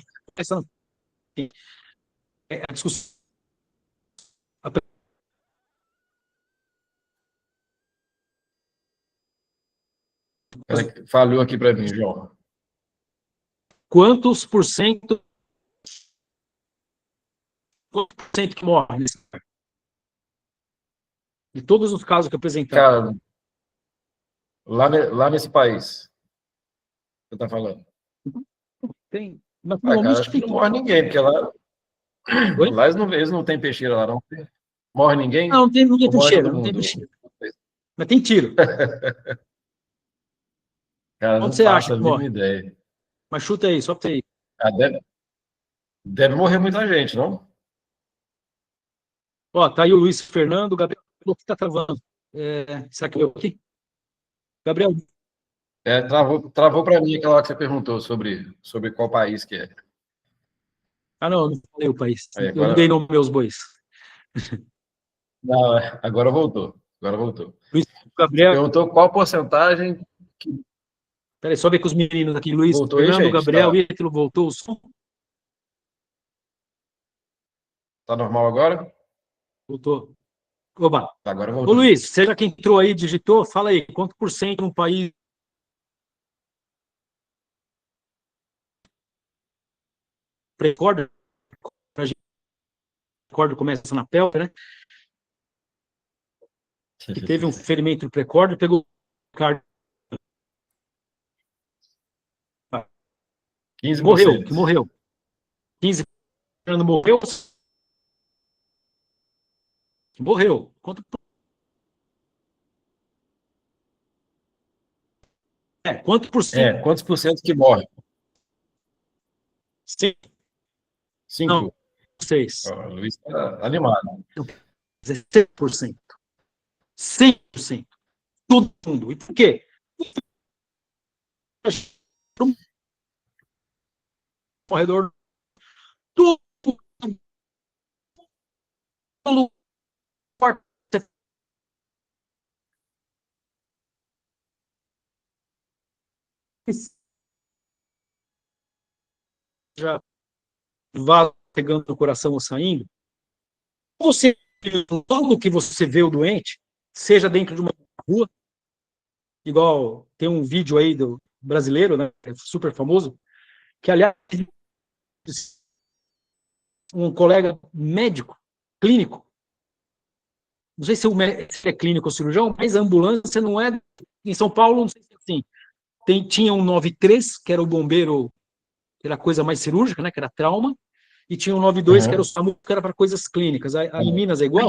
A discussão. Falhou aqui para mim, João. Quantos por cento que morre de todos os casos que apresentaram? Cara, lá nesse país, você está falando? Tem, mas Ah, cara, normalmente acho que tem não morre ninguém, porque lá Oi? eles não têm peixeira lá, não. Morre ninguém? Não, não tem Ou morre peixeira, todo não tem mundo? peixeira. Mas tem tiro. Cara, Onde não você acha faço a que mínima morre? ideia. Mas chuta aí, só pra você ir. Ah, deve morrer muita gente, não? Ó, tá aí o Luiz Fernando, o Gabriel falou que tá travando. Será que eu aqui? Gabriel, Travou para mim aquela hora que você perguntou sobre qual país que é. não, eu não falei o país. Aí, Eu não dei agora, nome aos bois. não, agora voltou. Agora voltou. Luiz, Você Gabriel, perguntou qual porcentagem que peraí, só ver com os meninos aqui. Luiz voltou aí, Fernando, gente. Gabriel, Ítalo, voltou o som? Tá normal agora? Voltou. Oba. Agora Ô voltou. Luiz, você já que entrou aí, digitou, fala aí, quanto por cento no país recorda? Pra gente, recorda começa na pelve, né? Que teve um ferimento do precórdio, pegou o cardio, 15%. que morreu. 15 anos morreu, morreu. Quanto por cento? Quantos por cento que morre? Sim, não, 5. 6. O Luiz está animado. 17%. 100%. Todo mundo. E por quê? Ao redor do lugar já vá pegando no coração ou saindo, você, logo que você vê o doente, seja dentro de uma rua, igual tem um vídeo aí do brasileiro, né, super famoso, que aliás um colega médico, clínico, não sei se é clínico ou cirurgião, mas a ambulância não é em São Paulo, não sei se é assim. Tinha um 93, que era o bombeiro, que era a coisa mais cirúrgica, né, que era trauma, e tinha um 92, que era o Uhum. SAMU, que era para coisas clínicas. Aí em Minas é igual?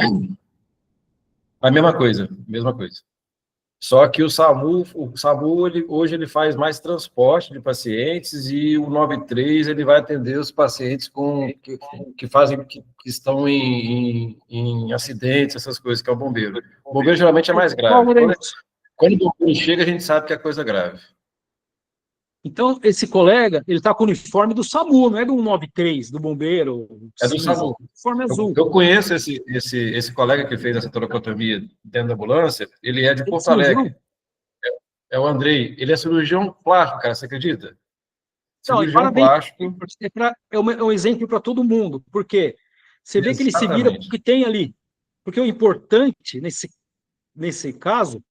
A mesma coisa, mesma coisa. Só que o SAMU hoje ele faz mais transporte de pacientes e o 93 ele vai atender os pacientes que estão em acidentes, essas coisas, que é o bombeiro. O bombeiro geralmente é mais grave. Quando o bombeiro chega, a gente sabe que é coisa grave. Então, esse colega, ele está com o uniforme do SAMU, não é do 193, do bombeiro, É do cinza, SAMU. uniforme azul. Eu conheço esse colega que fez essa toracotomia dentro da ambulância, ele é de Porto Alegre. É o Andrei. Ele é cirurgião plástico, cara, você acredita? Não, e Cirurgião parabéns, plástico. é um exemplo para todo mundo, porque você vê que ele se vira com o Exatamente. que tem ali. Porque o importante, nesse caso,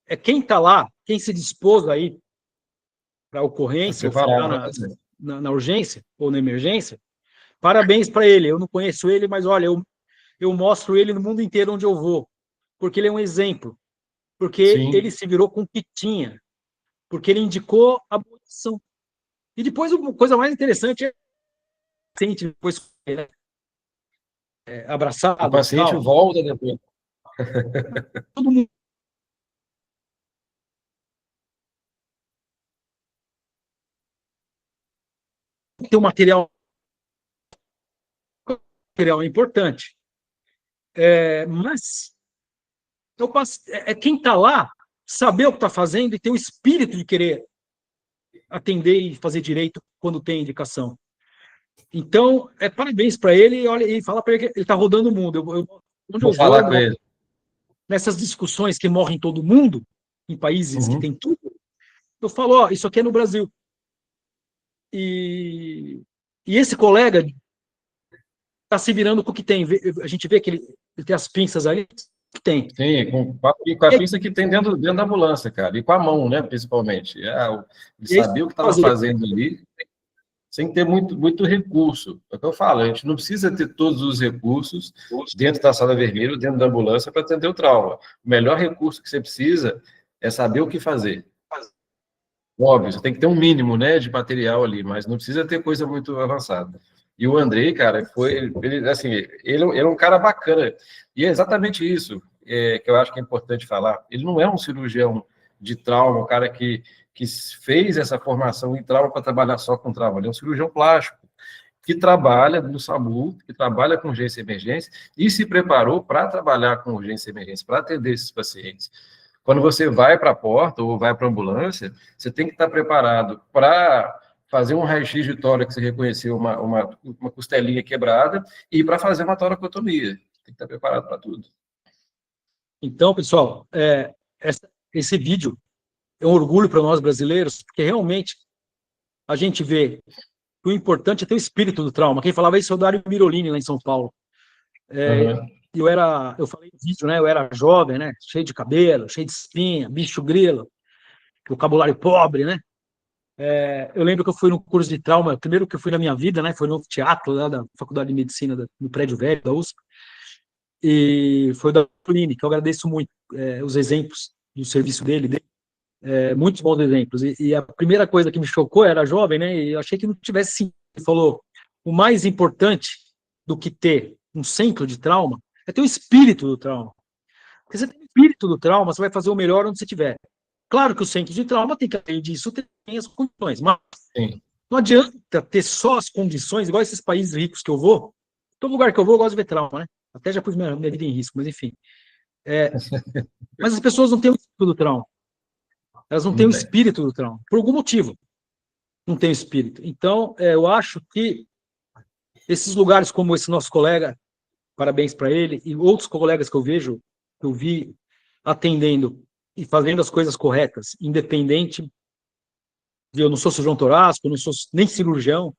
é quem está lá, quem se dispôs aí para a ocorrência ou ficar Preparado. na urgência ou na emergência, parabéns para ele. Eu não conheço ele, mas olha, eu mostro ele no mundo inteiro onde eu vou, porque ele é um exemplo, porque ele Sim. se virou com o que tinha, porque ele indicou a boa ação. E depois, a coisa mais interessante é o paciente depois O abraçado e paciente tal. volta depois. Todo mundo tem um material é importante. Mas quem está lá saber o que está fazendo e ter o espírito de querer atender e fazer direito quando tem indicação. Então, parabéns para ele, olha, e fala para ele que ele está rodando o mundo. Onde Vou eu vou, falar com ele. nessas discussões que morrem todo mundo, em países que Uhum. tem tudo, eu falo, ó, isso aqui é no Brasil. E esse colega está se virando com o que tem. A gente vê que ele tem as pinças ali, tem. Sim, com a pinça que tem dentro da ambulância, cara, e com a mão, né, principalmente. Ele E é isso sabia o que que eu estava fazer. fazendo ali, sem ter muito recurso. É o que eu falo, a gente não precisa ter todos os recursos dentro da sala vermelha, dentro da ambulância, para atender o trauma. O melhor recurso que você precisa é saber o que fazer. Óbvio, você tem que ter um mínimo, né, de material ali, mas não precisa ter coisa muito avançada. E o Andrei, cara, assim, ele é um cara bacana. E é exatamente isso que eu acho que é importante falar. Ele não é um cirurgião de trauma, um cara que fez essa formação em trauma para trabalhar só com trauma. Ele é um cirurgião plástico que trabalha no SAMU, que trabalha com urgência e emergência e se preparou para trabalhar com urgência e emergência, para atender esses pacientes. Quando você vai para a porta ou vai para a ambulância, você tem que estar preparado para fazer um raio-x de tórax e reconhecer uma costelinha quebrada e para fazer uma toracotomia. Tem que estar preparado para tudo. Então, pessoal, esse vídeo é um orgulho para nós brasileiros, porque realmente a gente vê que o importante é ter o espírito do trauma. Quem falava isso é o Dário Mirolini, lá em São Paulo. Eu falei no vídeo, né? Eu era jovem, né? Cheio de cabelo, cheio de espinha, bicho grilo, vocabulário pobre, né? Eu lembro que eu fui no curso de trauma, o primeiro que eu fui na minha vida, né? Foi no teatro lá da Faculdade de Medicina, no prédio velho da USP, e foi da Mirolini, que eu agradeço muito os exemplos do serviço dele, muitos bons exemplos. E a primeira coisa que me chocou, era jovem, né? E eu achei que não tivesse sim. Ele falou: o mais importante do que ter um centro de trauma é ter o espírito do trauma. Porque você tem o espírito do trauma, você vai fazer o melhor onde você estiver. Claro que o centro de trauma tem que, além disso, ter as condições, mas Sim. não adianta ter só as condições, igual esses países ricos que eu vou. Todo lugar que eu vou, eu gosto de ver trauma, né? Até já pus minha vida em risco, mas enfim. Mas as pessoas não têm o espírito do trauma. Elas não têm o espírito do trauma, por algum motivo. Não tem o espírito. Então, eu acho que esses lugares como esse nosso colega, parabéns para ele, e outros colegas que eu vi atendendo e fazendo as coisas corretas, independente de eu não sou cirurgião torácico, eu não sou nem cirurgião,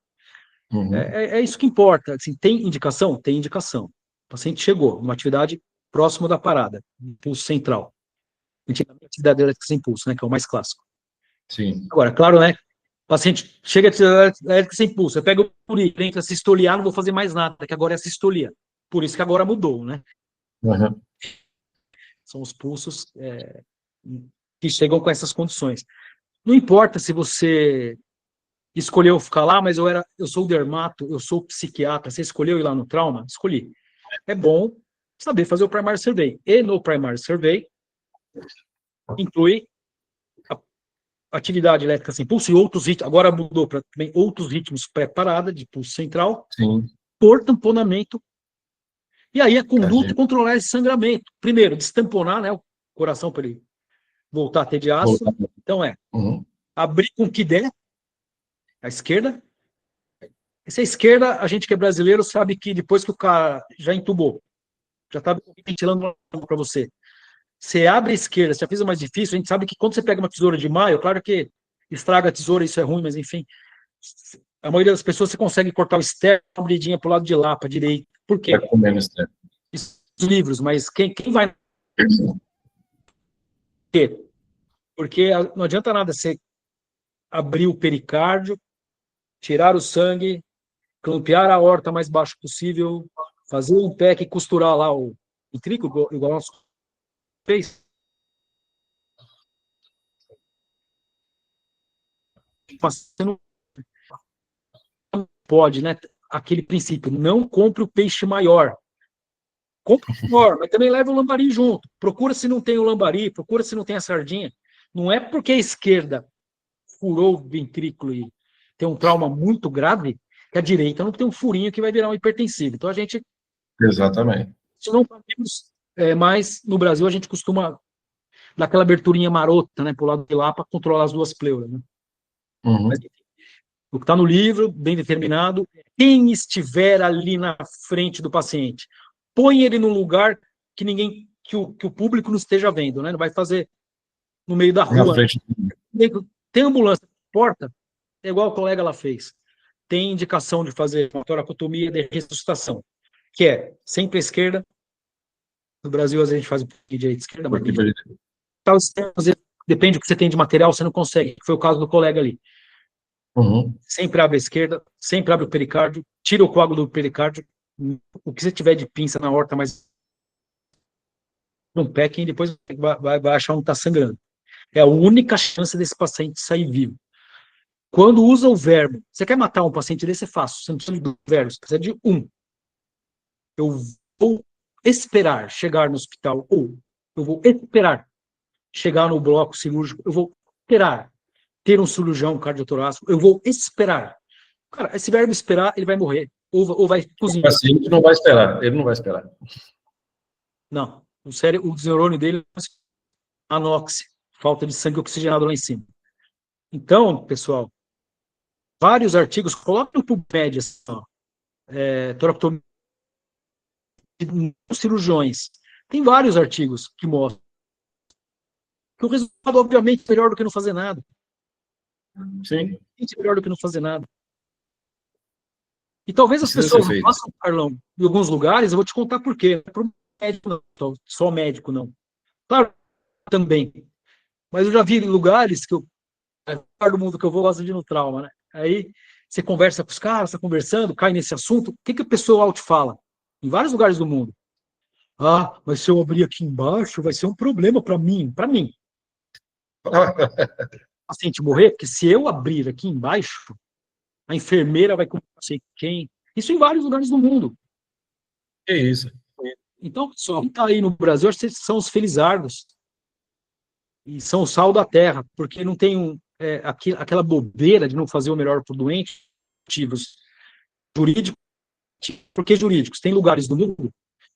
é isso que importa. Assim, tem indicação? Tem indicação. O paciente chegou numa atividade próxima da parada, impulso central. Atividade elétrica sem pulso, né, que é o mais clássico. Sim. Agora, claro, né, o paciente chega a atividade elétrica sem pulso, eu pego o puri, entra a sistolia, não vou fazer mais nada, que agora é a sistolia. Por isso que agora mudou, né? São os pulsos que chegam com essas condições. Não importa se você escolheu ficar lá, mas eu sou dermato, eu sou psiquiatra, você escolheu ir lá no trauma? Escolhi. É bom saber fazer o primary survey. E no primary survey inclui a atividade elétrica sem pulso e outros ritmos, agora mudou para também outros ritmos pré-parada de pulso central, Sim. por tamponamento. E aí a conduta é controlar esse sangramento. Primeiro, destamponar, né, o coração para ele voltar a ter diástole. Então abrir com o que der, a esquerda. Essa esquerda, a gente que é brasileiro sabe que depois que o cara já entubou, já está ventilando para você, você abre a esquerda, você já fez o mais difícil, a gente sabe que quando você pega uma tesoura de maio, claro que estraga a tesoura, isso é ruim, mas enfim, a maioria das pessoas você consegue cortar o externo, uma abridinha para o lado de lá, para a direita. Por quê? Os livros, mas quem vai... Por quê? Porque não adianta nada você abrir o pericárdio, tirar o sangue, clampear a aorta mais baixo possível, fazer um PEC e costurar lá o ventrículo, igual nós fez. Você não pode, né? Aquele princípio, não compre o peixe maior. Compre o maior, mas também leva o lambari junto. Procura se não tem o lambari, procura se não tem a sardinha. Não é porque a esquerda furou o ventrículo e tem um trauma muito grave que a direita não tem um furinho que vai virar um hipertensivo. Então a gente... Exatamente. Se não fazemos, mas no Brasil a gente costuma dar aquela aberturinha marota, né, pro lado de lá para controlar as duas pleuras, né? Mas, o que está no livro, bem determinado, quem estiver ali na frente do paciente, põe ele num lugar que ninguém, que o público não esteja vendo, né? Não vai fazer no meio da rua. Tem ambulância, porta, é igual o colega lá fez. Tem indicação de fazer uma toracotomia de ressuscitação, que é sempre à esquerda, No Brasil, às vezes a gente faz um pouquinho de direita e esquerda, mas Aqui pra gente. tal externo, às vezes, depende do que você tem de material, você não consegue. Foi o caso do colega ali. Uhum. Sempre abre a esquerda, sempre abre o pericárdio, tira o coágulo do pericárdio, o que você tiver de pinça na horta, mas um packing, e depois vai achar onde está sangrando. É a única chance desse paciente sair vivo. Quando usa o verbo, você quer matar um paciente desse, é fácil. Você não precisa de 2 verbos, precisa de 1. Eu vou esperar chegar no hospital, ou eu vou esperar chegar no bloco cirúrgico, eu vou esperar ter um cirurgião cardiotorácico, eu vou esperar. Cara, esse verbo esperar, ele vai morrer, ou vai O cozinhar. paciente não vai esperar, ele não vai esperar. Não, o cérebro, o neurônio dele, anóxia, falta de sangue oxigenado lá em cima. Então, pessoal, vários artigos, coloquem no PubMed, assim, toracotomia de cirurgiões. Tem vários artigos que mostram que o resultado, obviamente, é melhor do que não fazer nada. Sim. É melhor do que não fazer nada. E talvez as Precisa ser pessoas não feito. façam, Carlão, em alguns lugares, eu vou te contar por quê. Para o médico, não, só médico, não. Claro, também. Mas eu já vi lugares que eu, lugar do mundo que eu vou, gosto de ir no trauma, né? Aí você conversa com os caras, está conversando, cai nesse assunto, o que, que o pessoal te fala? Em vários lugares do mundo. Ah, mas se eu abrir aqui embaixo, vai ser um problema para mim. Para mim. O paciente morrer, porque se eu abrir aqui embaixo, a enfermeira vai com não sei quem. Isso em vários lugares do mundo. Que isso. Então, pessoal, quem está aí no Brasil, acho que são os felizardos. E são o sal da terra, porque não tem aquela bobeira de não fazer o melhor para o doente, motivos jurídicos. Por que jurídicos? Tem lugares do mundo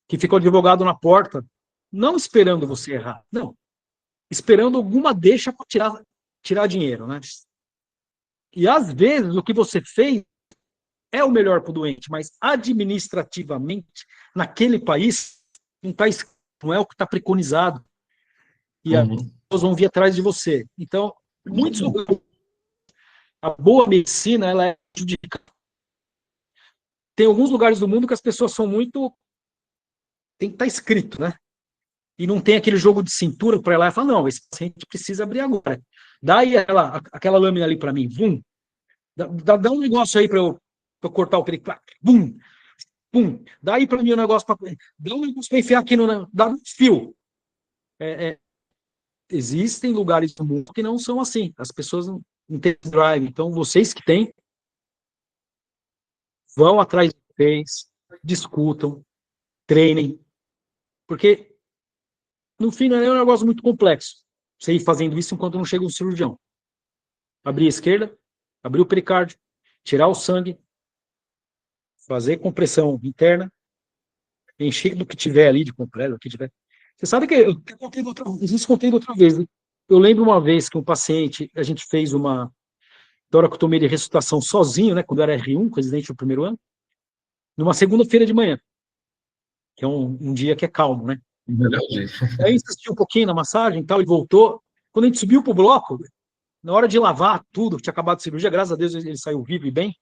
que fica o advogado na porta, não esperando você errar, não. Esperando alguma deixa para tirar dinheiro, né? E às vezes o que você fez é o melhor para o doente, mas administrativamente, naquele país, não, não é o que está preconizado. E as pessoas vão vir atrás de você. Então, a boa medicina, ela é prejudicada. Tem alguns lugares do mundo que as pessoas são muito. Tem que estar escrito, né? E não tem aquele jogo de cintura para ir lá e falar: não, esse paciente precisa abrir agora. Dá aí aquela lâmina ali para mim. Vum. Dá um negócio aí para eu cortar o periquito. Bum. Pum. Dá aí para mim um negócio para. Dá um negócio para enfiar aqui no. Dá um fio. Existem lugares do mundo que não são assim. As pessoas não têm drive. Então, vocês que têm, vão atrás de vocês, discutam, treinem, porque no fim não é um negócio muito complexo. Você ir fazendo isso enquanto não chega um cirurgião. Abrir a esquerda, abrir o pericárdio, tirar o sangue, fazer compressão interna, encher do que tiver ali de completo, o que tiver. Você sabe que eu contei outra vez. Né? Eu lembro uma vez que um paciente, a gente fez uma toracotomia de ressuscitação sozinho, né, quando eu era R1, residente do primeiro ano, numa segunda-feira de manhã, que é um dia que é calmo, né? Aí insistiu um pouquinho na massagem e tal, e voltou. Quando a gente subiu pro bloco, na hora de lavar tudo, que tinha acabado de cirurgia, graças a Deus ele saiu vivo e bem.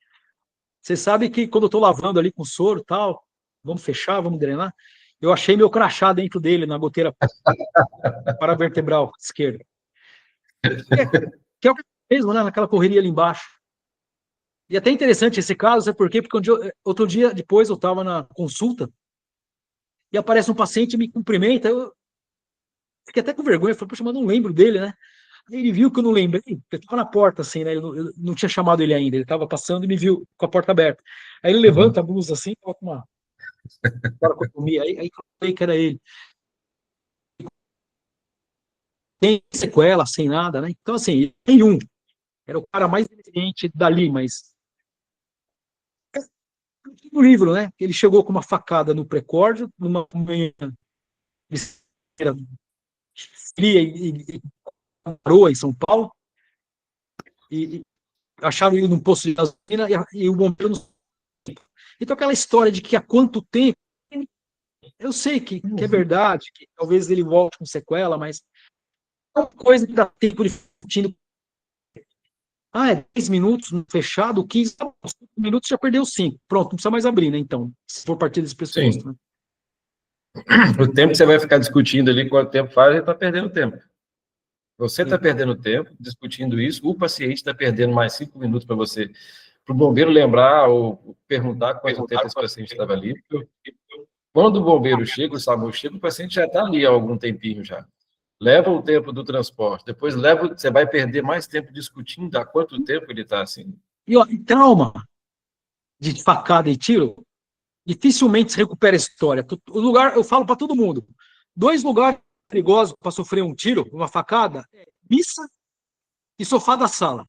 Você sabe que quando eu tô lavando ali com soro e tal, vamos fechar, vamos drenar, eu achei meu crachá dentro dele, na goteira paravertebral esquerda. Que é o que mesmo, né? Naquela correria ali embaixo. E até interessante esse caso, sabe por quê? Porque outro dia depois eu estava na consulta e aparece um paciente e me cumprimenta, eu fiquei até com vergonha, falei, poxa, mas não lembro dele, né? Aí ele viu que eu não lembrei, eu estava na porta, assim, né? Eu não tinha chamado ele ainda, ele estava passando e me viu com a porta aberta. Aí ele levanta a blusa assim, tava com uma toracotomia, aí eu falei que era ele. Sem sequela, sem nada, né? Então, assim, nenhum. Era o cara mais eficiente dali, mas no livro, né? Ele chegou com uma facada no precórdio, numa manhã fria e parou em São Paulo, e acharam ele num posto de gasolina e o bombeiro não. Então, aquela história de que há quanto tempo, eu sei que é verdade, que talvez ele volte com sequela, mas é uma coisa que dá tempo de curtindo. Ah, é 10 minutos fechado, 15 minutos já perdeu 5. Pronto, não precisa mais abrir, né? Então, se for partir desse pressuposto. Sim. Né? O tempo que você vai ficar discutindo ali, quanto tempo faz, ele está perdendo tempo. Você está perdendo tempo discutindo isso, o paciente está perdendo mais 5 minutos para você, para o bombeiro lembrar ou perguntar quanto tempo esse paciente estava ali. Quando o bombeiro chega, o SAMU chega, o paciente já está ali há algum tempinho já. Leva o tempo do transporte, depois você vai perder mais tempo discutindo há quanto tempo ele está assim. E, ó, e trauma de facada e tiro, dificilmente se recupera a história. O lugar, eu falo para todo mundo, 2 lugares perigosos para sofrer um tiro, uma facada, missa e sofá da sala.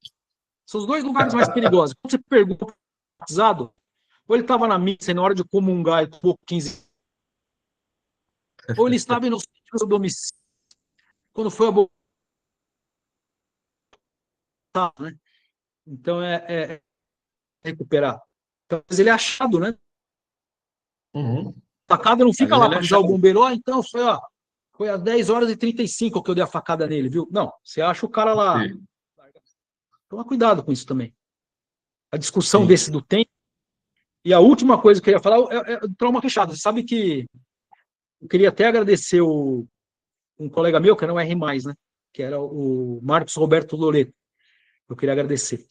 São os 2 lugares mais perigosos. Quando você pergunta para o batizado, ou ele estava na missa e na hora de comungar e tomou 15, ou ele estava no seu domicílio quando foi abortado, né? Então é recuperar. Então, ele é achado, né? Uhum. A facada não fica Às vezes lá ele é para avisar o chato. bombeiro, então foi às 10h35 que eu dei a facada nele, viu? Não, você acha o cara lá. Sim. Toma cuidado com isso também. A discussão Sim. desse do tempo. E a última coisa que eu ia falar é o trauma fechado. Você sabe que eu queria até agradecer um colega meu, que era um R+, né? Que era o Marcos Roberto Loreto. Eu queria agradecer.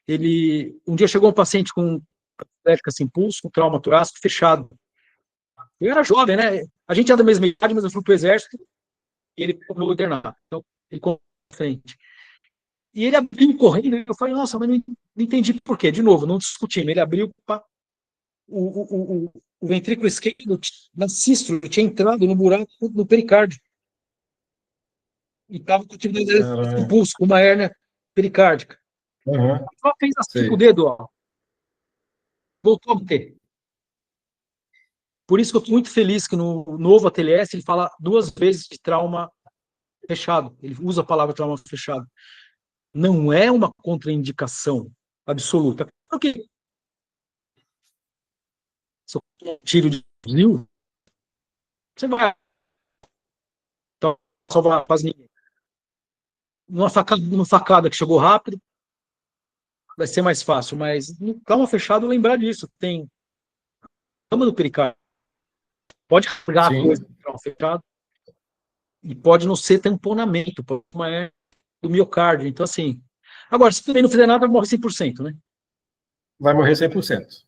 Ele, um dia chegou um paciente com elétrica sem pulso, com trauma torácico fechado. Eu era jovem, né? A gente é da mesma idade, mas eu fui para o exército e ele ficou no internato. Então, ele ficou na frente. E ele abriu correndo, e eu falei, nossa, mas não entendi por quê. De novo, não discutimos. Ele abriu o ventrículo esquerdo, na sístole, tinha entrado no buraco no pericárdio. E estava com atividade de pulso, com uma hérnia pericárdica. Uhum. Só fez assim com o Sei. dedo, ó. Voltou a ter. Por isso que eu estou muito feliz que no novo ATLS ele fala 2 vezes de trauma fechado. Ele usa a palavra trauma fechado. Não é uma contraindicação absoluta. Porque se eu um tiro de fuzil, você vai salvar quase ninguém. Numa facada que chegou rápido, vai ser mais fácil, mas no trauma fechado lembrar disso. Tem cama do pericárdio. Pode rasgar a coisa Sim. do trauma fechado e pode não ser tamponamento, mas do miocárdio. Então, assim. Agora, se também não fizer nada, morre 100%, né? Vai morrer 100%.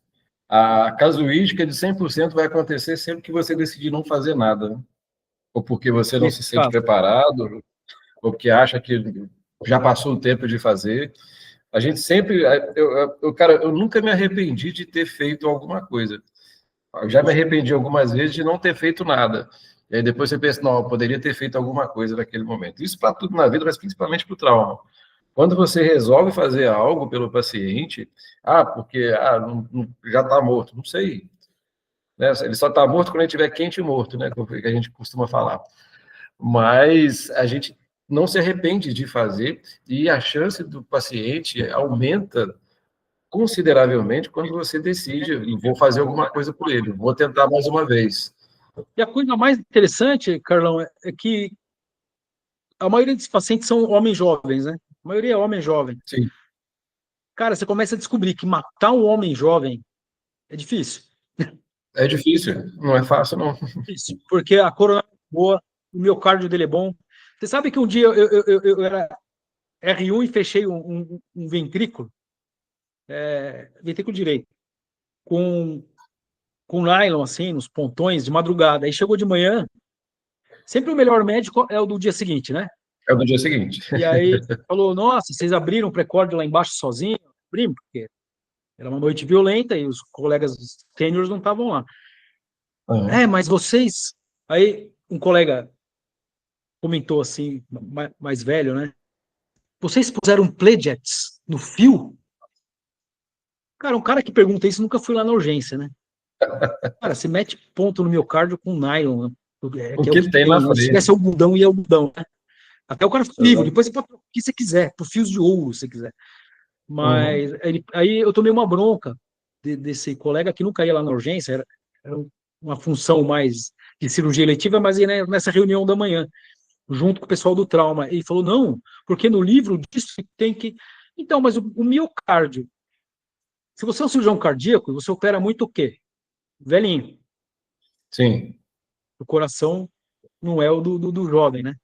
A casuística de 100% vai acontecer sempre que você decidir não fazer nada, né? Ou porque você não se Nesse sente caso. preparado, ou porque acha que já passou o tempo de fazer. A gente sempre... Cara, eu nunca me arrependi de ter feito alguma coisa. Eu já me arrependi algumas vezes de não ter feito nada. E aí depois você pensa, não, eu poderia ter feito alguma coisa naquele momento. Isso para tudo na vida, mas principalmente para o trauma. Quando você resolve fazer algo pelo paciente, porque já está morto, não sei. Né? Ele só está morto quando ele estiver quente e morto, né? Que a gente costuma falar. Mas a gente não se arrepende de fazer e a chance do paciente aumenta consideravelmente quando você decide, vou fazer alguma coisa por ele, vou tentar mais uma vez. E a coisa mais interessante, Carlão, é que a maioria dos pacientes são homens jovens, né? A maioria é homem jovem. Sim. Cara, você começa a descobrir que matar um homem jovem é difícil. É difícil, não é fácil, não. Difícil, porque a coronária é boa, o miocárdio dele é bom. Você sabe que um dia eu era R1 e fechei um ventrículo, ventrículo direito, com nylon, assim, nos pontões, de madrugada. Aí chegou de manhã, sempre o melhor médico é o do dia seguinte, né? É do dia seguinte. E aí falou, nossa, vocês abriram o precórdio lá embaixo sozinho? Abrimos, porque era uma noite violenta e os colegas sêniores não estavam lá. Uhum. Mas vocês... Aí um colega comentou assim, mais velho, né? Vocês puseram Pledgets no fio? Cara, um cara que pergunta isso nunca foi lá na urgência, né? Cara, você mete ponto no miocárdio com nylon, né? O Que é o que que tem na tem, né? Se frente. tivesse algodão, ia algodão, né? Até o cara fica livre, Exato. depois você pode o que você quiser, por fios de ouro, se você quiser. Uhum. Mas aí eu tomei uma bronca desse colega que nunca ia lá na urgência, era uma função mais de cirurgia eletiva, mas ia nessa reunião da manhã, junto com o pessoal do trauma. Ele falou, não, porque no livro diz que tem que... Então, mas o miocárdio, se você é um cirurgião cardíaco, você opera muito o quê? Velhinho. Sim. O coração não é o do jovem, né?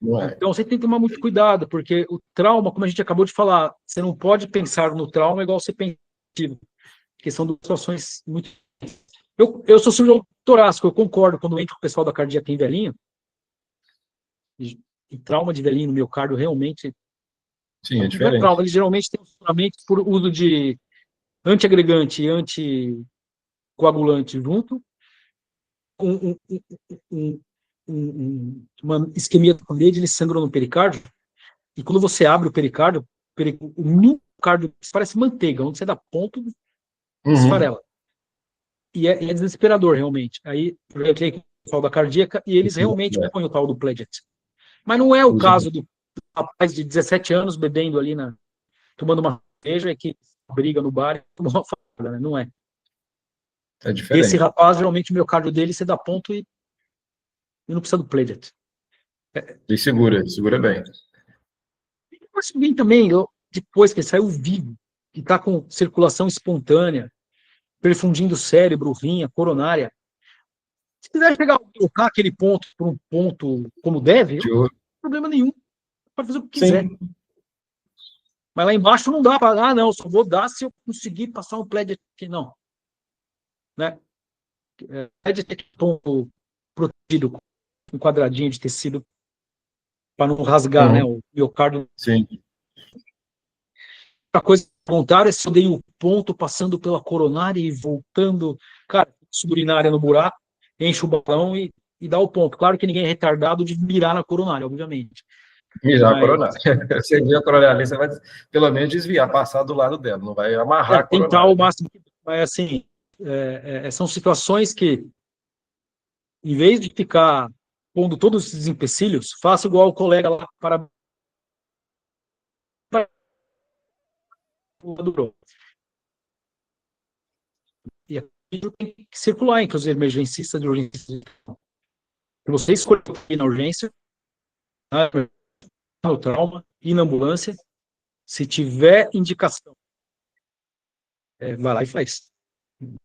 Não é. Então, você tem que tomar muito cuidado, porque o trauma, como a gente acabou de falar, você não pode pensar no trauma igual você pensa no negativo, porque são duas situações muito... Eu sou cirurgião torácico, eu concordo, quando entra o pessoal da cardíaca em velhinho, e trauma de velhinho no miocárdio realmente Sim, é não é trauma, diferente. eles geralmente têm funcionamento por uso de antiagregante e anticoagulante junto, um, um, um, uma isquemia da parede, eles sangram no pericárdio, e quando você abre o pericárdio, o miocárdio parece manteiga, onde você dá ponto, Uhum. esfarela. E é desesperador, realmente. Aí eu entrei com o pessoal da cardíaca e eles realmente É, põem o tal do Pledget. Mas não é o usa. caso do rapaz de 17 anos bebendo ali, tomando uma cerveja e que briga no bar e toma uma facada, né? Não é. É Esse diferente. rapaz, geralmente, o miocárdio dele, você dá ponto e não precisa do Pledget. E segura bem. Mas alguém também, depois que ele saiu vivo, que está com circulação espontânea, perfundindo o cérebro, rinha, coronária, se quiser pegar, colocar aquele ponto por um ponto como deve, não tem problema nenhum. Pode fazer o que quiser. Sim, Mas lá embaixo não dá para, não, só vou dar se eu conseguir passar um Pledget aqui, não. Né? Pledget é ponto protegido com um quadradinho de tecido para não rasgar, né, uhum. o miocárdio. Sim. A coisa contrária é se eu dei o ponto passando pela coronária e voltando, cara, urinária no buraco, enche o balão e dá o ponto. Claro que ninguém é retardado de mirar na coronária, obviamente. Mirar a Mas coronária. Você vê a coronária ali, você vai pelo menos desviar, passar do lado dela, não vai amarrar a tentar o coronária, né? máximo que mas assim, são situações que, em vez de ficar pondo todos esses empecilhos, faça igual o colega lá para durou. E aquilo tem que circular entre os emergencistas de urgência. Se você escolher ir na urgência, no trauma, ir na ambulância, se tiver indicação, vai lá e faz.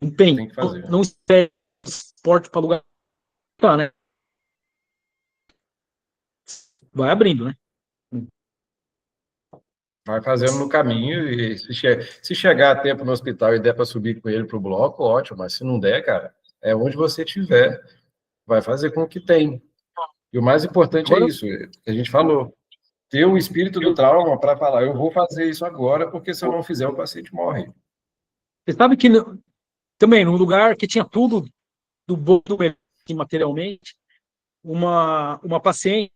Empenhe. Tem que fazer. Não espere esporte para lugar. Tá, né? Vai abrindo, né? Vai fazendo no caminho e se chegar a tempo no hospital e der para subir com ele para o bloco, ótimo, mas se não der, cara, é onde você estiver, vai fazer com o que tem. E o mais importante é Agora, isso, que a gente falou, ter o espírito do trauma para falar, eu vou fazer isso agora, porque se eu não fizer, o paciente morre. você sabe que também, num lugar que tinha tudo do bom do melhor materialmente, uma paciente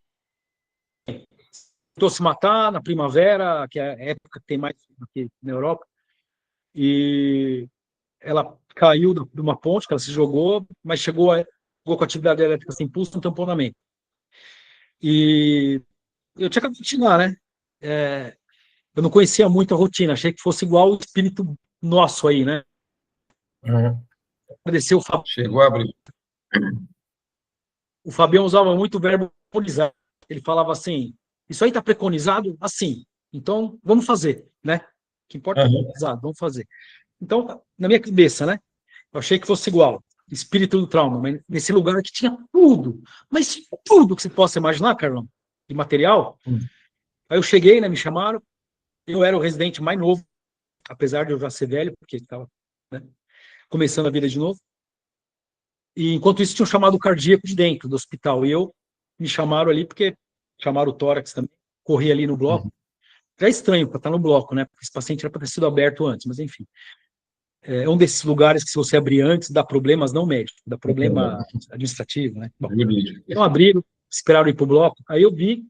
tentou se matar na primavera, que é a época que tem mais aqui na Europa, e ela caiu de uma ponte, que ela se jogou, mas chegou com atividade elétrica sem pulso, um tamponamento. E eu tinha acabado de continuar, né? Eu não conhecia muito a rotina, achei que fosse igual o espírito nosso aí, né? Uhum. Agradecer Chegou a abrir. o Fabião usava muito o verbo preconizar. Ele falava assim, isso aí está preconizado assim, então vamos fazer, né? O que importa é Uhum. preconizado, vamos fazer. Então, na minha cabeça, né? Eu achei que fosse igual, espírito do trauma, mas nesse lugar que tinha tudo, mas tudo que você possa imaginar, Carlão, de material. Aí eu cheguei, né? Me chamaram, eu era o residente mais novo, apesar de eu já ser velho, porque estava, né, começando a vida de novo. E enquanto isso, tinha um chamado cardíaco de dentro do hospital. E me chamaram ali, porque chamaram o tórax também, corri ali no bloco. Já é estranho para estar no bloco, né? Porque esse paciente era para ter sido aberto antes, mas enfim. É um desses lugares que, se você abrir antes, dá problemas não médicos, dá problema administrativo, né? Bom, então abriram, esperaram ir para o bloco. Aí eu vi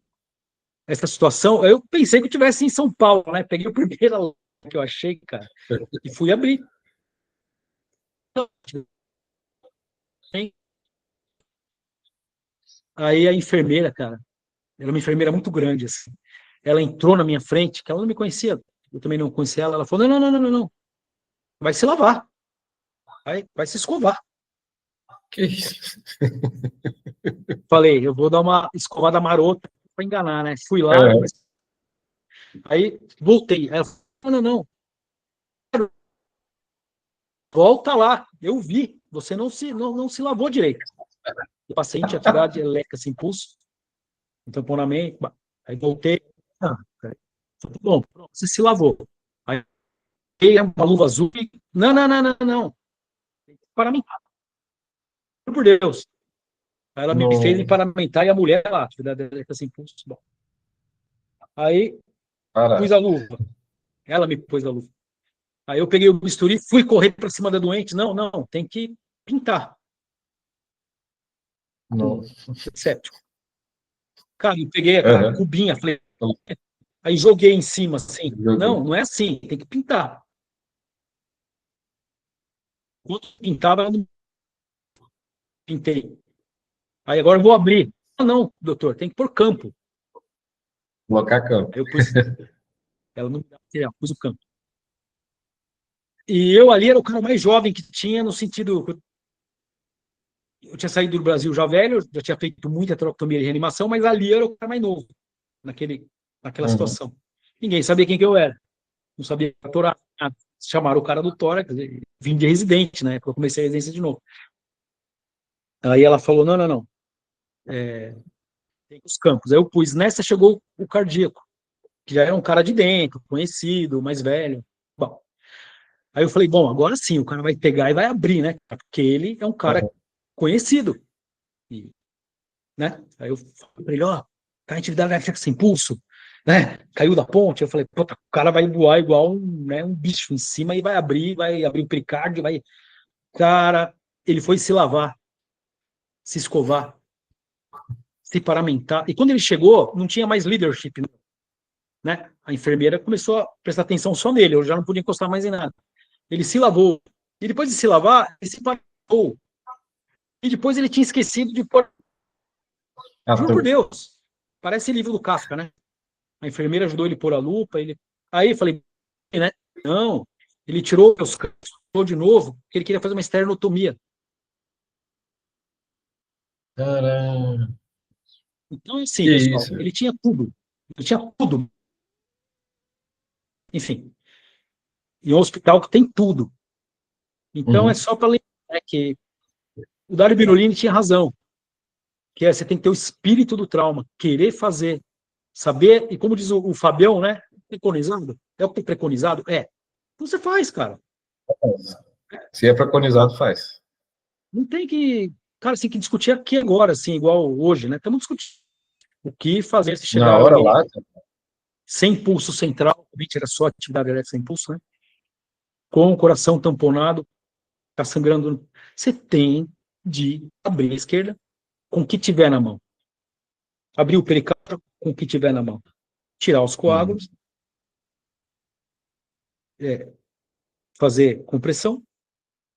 essa situação, aí eu pensei que eu estivesse em São Paulo, né? Peguei o primeiro que eu achei, cara, e fui abrir. Aí a enfermeira, cara, era uma enfermeira muito grande, assim. Ela entrou na minha frente, que ela não me conhecia, eu também não conhecia ela. Ela falou: não, não, não, não, não, vai se lavar, vai se escovar. Que isso? Falei: eu vou dar uma escovada marota para enganar, né? Fui lá, É. aí voltei. Aí ela falou: não, não, não, volta lá, eu vi, você não se lavou direito. o paciente, atividade elétrica sem pulso, um tamponamento, aí voltei, tudo bom, pronto, você se lavou. Aí uma luva azul, não, paramentar, por Deus. Aí ela me fez em No, paramentar e a mulher lá, atividade elétrica sem pulso, bom. Aí pus cara, a luva, ela me pôs a luva. Aí eu peguei o bisturi, fui correr para cima da doente, não, tem que pintar no, com séptico. Cara, eu peguei aquela aham, cubinha, falei, aí joguei em cima, assim. jogou. Não é assim, tem que pintar. Quando pintava, eu não pintei. Aí agora eu vou abrir. Ah, não, doutor, tem que pôr campo. Colocar campo. Aí eu pus, ela não me dá material, pus o campo. E eu ali era o cara mais jovem que tinha, no sentido. Eu tinha saído do Brasil já velho, já tinha feito muita traqueotomia e reanimação, mas ali eu era o cara mais novo, naquela Uhum. situação. Ninguém sabia quem que eu era. Não sabia atorar. Chamaram o cara do tórax, vim de residente, né? Porque eu comecei a residência de novo. Aí ela falou: não. Tem os campos. Aí eu pus. Nessa chegou o cardíaco, que já era um cara de dentro, conhecido, mais velho. Bom, aí eu falei: bom, agora sim, o cara vai pegar e vai abrir, né? Porque ele é um cara Uhum. conhecido. E, né? Aí eu falei pra ele: ó, tá, a atividade vai ficar sem pulso, né? Caiu da ponte. Eu falei: puta, o cara vai voar igual um bicho em cima e vai abrir o pericárdio, vai. Cara, ele foi se lavar, se escovar, se paramentar. E quando ele chegou, não tinha mais leadership, né? A enfermeira começou a prestar atenção só nele, eu já não podia encostar mais em nada. Ele se lavou. E depois de se lavar, ele se parou. E depois ele tinha esquecido de pôr. Ah, Juro por Deus. Parece livro do Kafka, né? A enfermeira ajudou ele a pôr a lupa. Aí eu falei, né? Não. Ele tirou os campos de novo, porque ele queria fazer uma esternotomia. caramba. Então, assim, Que pessoal, isso? ele tinha tudo. Ele tinha tudo. Enfim, em um hospital que tem tudo. Então, é Uhum. só para lembrar, né, que o Dário Birolini tinha razão, que você tem que ter o espírito do trauma, querer fazer, saber, e como diz o Fabião, né? Preconizado? É o que é preconizado? É. Então você faz, cara. Se é preconizado, faz. Não tem que. Cara, você tem que discutir aqui agora, assim, igual hoje, né? Estamos discutindo o que fazer se Na chegar o hora menino lá, sem pulso central, era só atividade elétrica sem pulso, né? Com o coração tamponado, tá sangrando. Você tem de abrir a esquerda com o que tiver na mão. Abrir o pericárdio com o que tiver na mão. Tirar os uhum. coágulos, fazer compressão,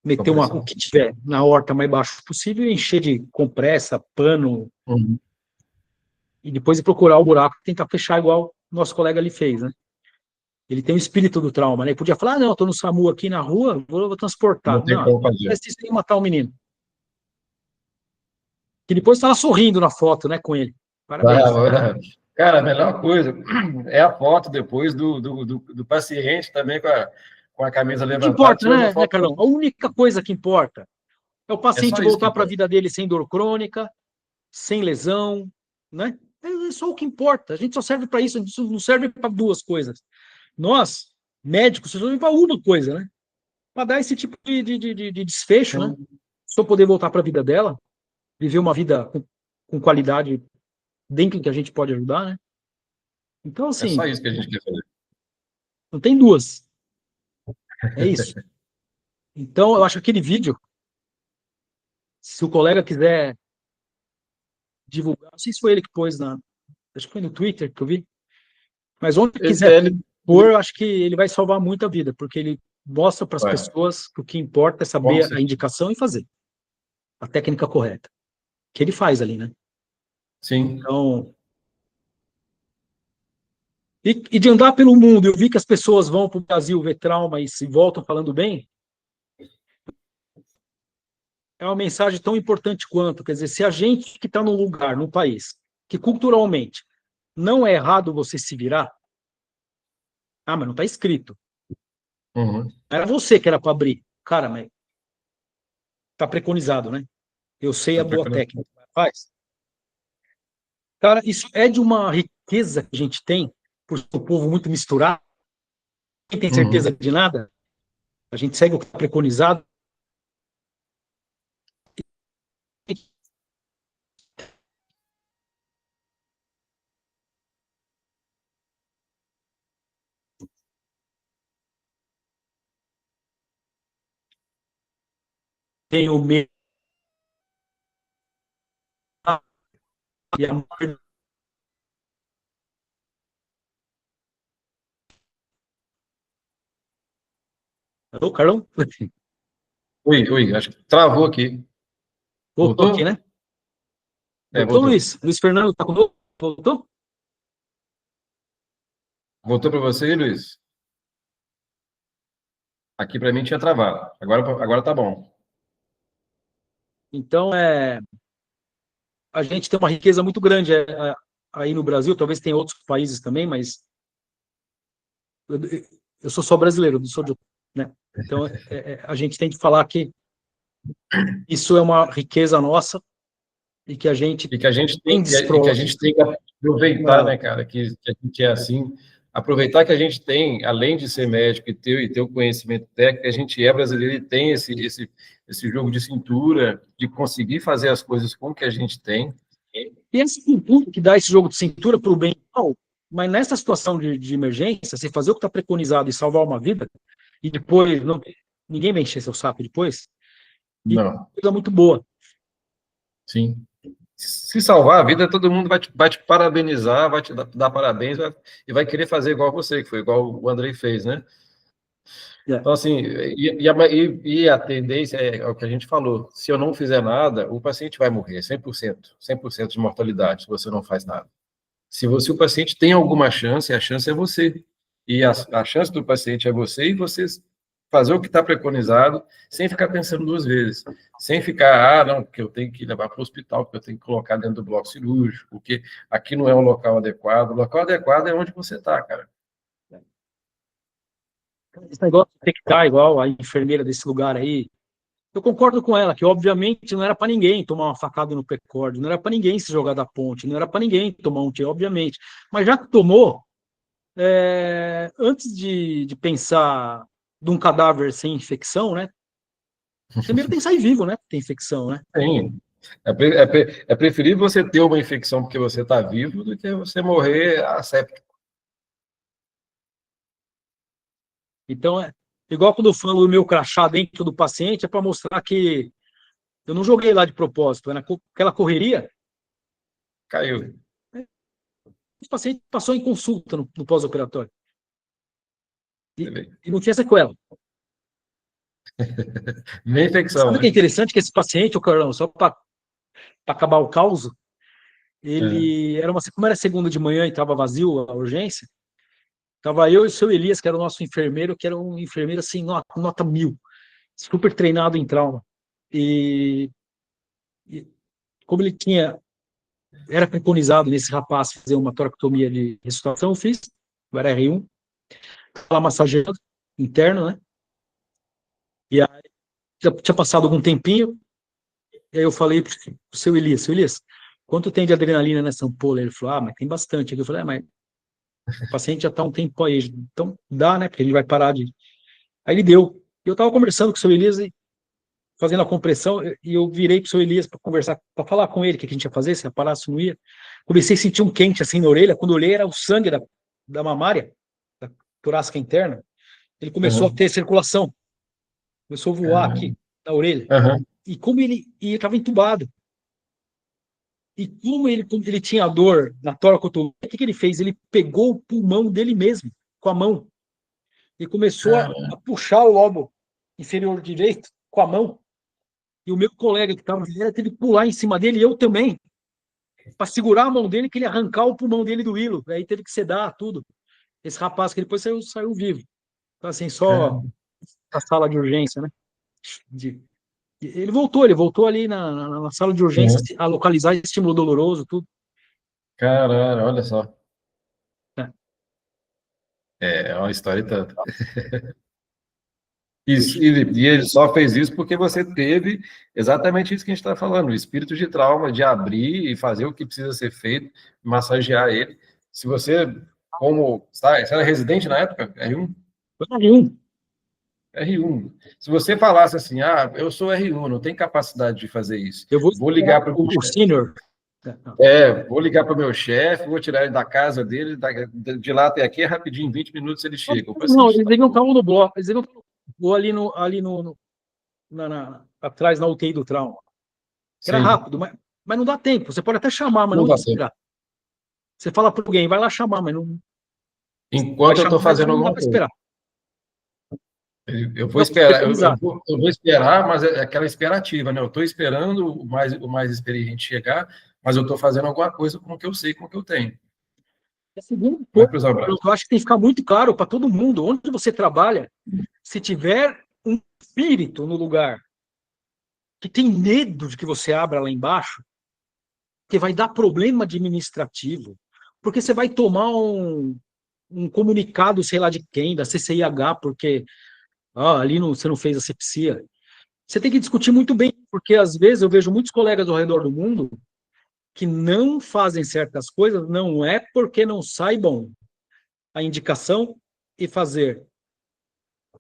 meter o Compressão. que tiver na horta mais baixo possível, encher de compressa, pano, Uhum. e depois procurar o buraco e tentar fechar igual o nosso colega ali fez, né? Ele tem o espírito do trauma, né? Ele podia falar: não, eu tô no SAMU aqui na rua, vou Não transportar. tem Não, como fazer. precisa matar o menino. Que depois estava sorrindo na foto, né, com ele. Parabéns. Cara, a melhor coisa é a foto depois do paciente também com a camisa O que levantada, importa, tirando a né, foto. Carlão? A única coisa que importa é o É só paciente isso que voltar para a importa. vida dele sem dor crônica, sem lesão, né? É só o que importa. A gente só serve para isso, a gente não serve para duas coisas. Nós, médicos, só serve para uma coisa, né? Para dar esse tipo de desfecho, né? Então, Só poder voltar para a vida dela, viver uma vida com qualidade dentro do que a gente pode ajudar, né? Então, é só assim, isso que a gente quer fazer. não tem duas. É isso. Então, eu acho que aquele vídeo, se o colega quiser divulgar, não sei se foi ele que pôs acho que foi no Twitter que eu vi, mas onde quiser Ele, pôr, eu acho que ele vai salvar muita vida, porque ele mostra para as ué, pessoas que o que importa é como saber você, a indicação e fazer a técnica correta, que ele faz ali, né? sim, Então, e de andar pelo mundo, eu vi que as pessoas vão para o Brasil ver trauma e se voltam falando bem, é uma mensagem tão importante quanto, quer dizer, se a gente que está num lugar, num país, que culturalmente não é errado você se virar, mas não está escrito. uhum, Era você que era para abrir. Cara, mas está preconizado, né? Eu sei tá a boa preparado. técnica. faz. Cara, isso é de uma riqueza que a gente tem, por ser um povo muito misturado, quem tem certeza Uhum. de nada, a gente segue o que está preconizado. Tem o medo e a morte. Alô, Carlão? Oi, oi, acho que travou aqui. Voltou aqui, Voltou? né? É, Voltou, voltou. Luiz? Luiz Fernando, tá conosco? Voltou? Voltou para você, Luiz? Aqui para mim tinha travado. Agora tá bom. Então, a gente tem uma riqueza muito grande aí no Brasil, talvez tenha outros países também, mas eu, eu sou só brasileiro, não sou de, né? Então, a gente tem que falar que isso é uma riqueza nossa e que a gente E que a gente tem, tem e que a gente tem que aproveitar, ela, né, cara? Que a gente é assim. Aproveitar que a gente tem, além de ser médico e ter o conhecimento técnico, a gente é brasileiro e tem esse jogo de cintura, de conseguir fazer as coisas com o que a gente tem. e essa cultura que dá esse jogo de cintura para o bem e mal, mas nessa situação de emergência, você fazer o que está preconizado e salvar uma vida, e depois ninguém vai encher seu saco depois, e Não, coisa muito boa. sim. Se salvar a vida, todo mundo vai te parabenizar, vai te dar parabéns e vai querer fazer igual você, que foi igual o Andrei fez, né? É. Então, assim, e a tendência é o que a gente falou: se eu não fizer nada, o paciente vai morrer, 100% de mortalidade, se você não faz nada. Se o paciente tem alguma chance, a chance é você. E a chance do paciente é você e você fazer o que está preconizado, sem ficar pensando duas vezes. Sem ficar, não, porque eu tenho que levar para o hospital, porque eu tenho que colocar dentro do bloco cirúrgico, porque aqui não é o local adequado. O local adequado é onde você está, cara. Esse negócio de ter que estar igual a enfermeira desse lugar aí, eu concordo com ela, que obviamente não era para ninguém tomar uma facada no precórdio, não era para ninguém se jogar da ponte, não era para ninguém tomar um tiro, obviamente. Mas já que tomou, antes de pensar de um cadáver sem infecção, né? Primeiro tem que sair vivo, né? Tem infecção, né? Sim. É preferível você ter uma infecção porque você está vivo do que você morrer asséptico. Então, igual quando eu falo do meu crachá dentro do paciente, é para mostrar que eu não joguei lá de propósito, era aquela correria. Caiu. O paciente passou em consulta no pós-operatório Você e, vê. e não tinha sequela. Nem infecção, Sabe o que é né? interessante? Que esse paciente, o Carlão, só para acabar o caos, É. ele era como era segunda de manhã e estava vazio a urgência, tava eu e o seu Elias, que era o nosso enfermeiro, que era um enfermeiro assim, nota 1000, super treinado em trauma. E, e como ele era preconizado nesse rapaz fazer uma toracotomia de ressuscitação, eu fiz, eu era R1, lá massageando interno, né? E aí já tinha passado algum tempinho, e aí eu falei pro seu Elias, quanto tem de adrenalina nessa ampola? Ele falou, mas tem bastante. Eu falei, mas o paciente já está um tempo aí, então dá, né? Porque a gente vai parar de. Aí ele deu. Eu estava conversando com o seu Elias, fazendo a compressão, e eu virei para o seu Elias para conversar, para falar com ele o que a gente ia fazer, se ia parar, se não ia. Comecei a sentir um quente assim na orelha, quando eu olhei era o sangue da mamária, da torácica interna. Ele começou a Uhum. ter circulação, começou a voar Caramba. aqui na orelha. Uhum. E como ele estava entubado, e como ele tinha dor na toracotomia, o que ele fez? Ele pegou o pulmão dele mesmo, com a mão, e começou a Caramba. puxar o lobo inferior direito com a mão. E o meu colega que estava teve que pular em cima dele, e eu também, para segurar a mão dele, que ele arrancar o pulmão dele do hilo. Aí teve que sedar tudo. Esse rapaz que depois saiu vivo. Então, assim, só Caramba. a sala de urgência, né? De, ele voltou ali na sala de urgência Uhum. a localizar estímulo doloroso, tudo. Caramba, olha só. Né? É uma história e tanto. E ele só fez isso porque você teve exatamente isso que a gente está falando, o espírito de trauma, de abrir e fazer o que precisa ser feito, massagear ele. Se você, como, você era residente na época? R1? R1. R1. Se você falasse assim, eu sou R1, não tenho capacidade de fazer isso, Eu vou ligar para o sênior. vou ligar para o meu chefe, vou tirar ele da casa dele, de lá até aqui, rapidinho, 20 minutos ele chega. Não, eles não estavam no bloco, eles não estavam ali atrás na UTI do trauma. Era rápido, mas não dá tempo. Você pode até chamar, mas não dá esperar. Você fala para alguém, vai lá chamar, mas não. Enquanto eu estou fazendo alguma coisa. Eu vou esperar, eu vou esperar, mas é aquela esperativa, né? Eu estou esperando o mais experiente chegar, mas eu estou fazendo alguma coisa com o que eu sei, com o que eu tenho. É segundo ponto, eu acho que tem que ficar muito claro para todo mundo, onde você trabalha, se tiver um espírito no lugar que tem medo de que você abra lá embaixo, que vai dar problema administrativo, porque você vai tomar um comunicado, sei lá de quem, da CCIH, porque ali você não fez asepsia. Você tem que discutir muito bem, porque às vezes eu vejo muitos colegas ao redor do mundo que não fazem certas coisas, não é porque não saibam a indicação e fazer.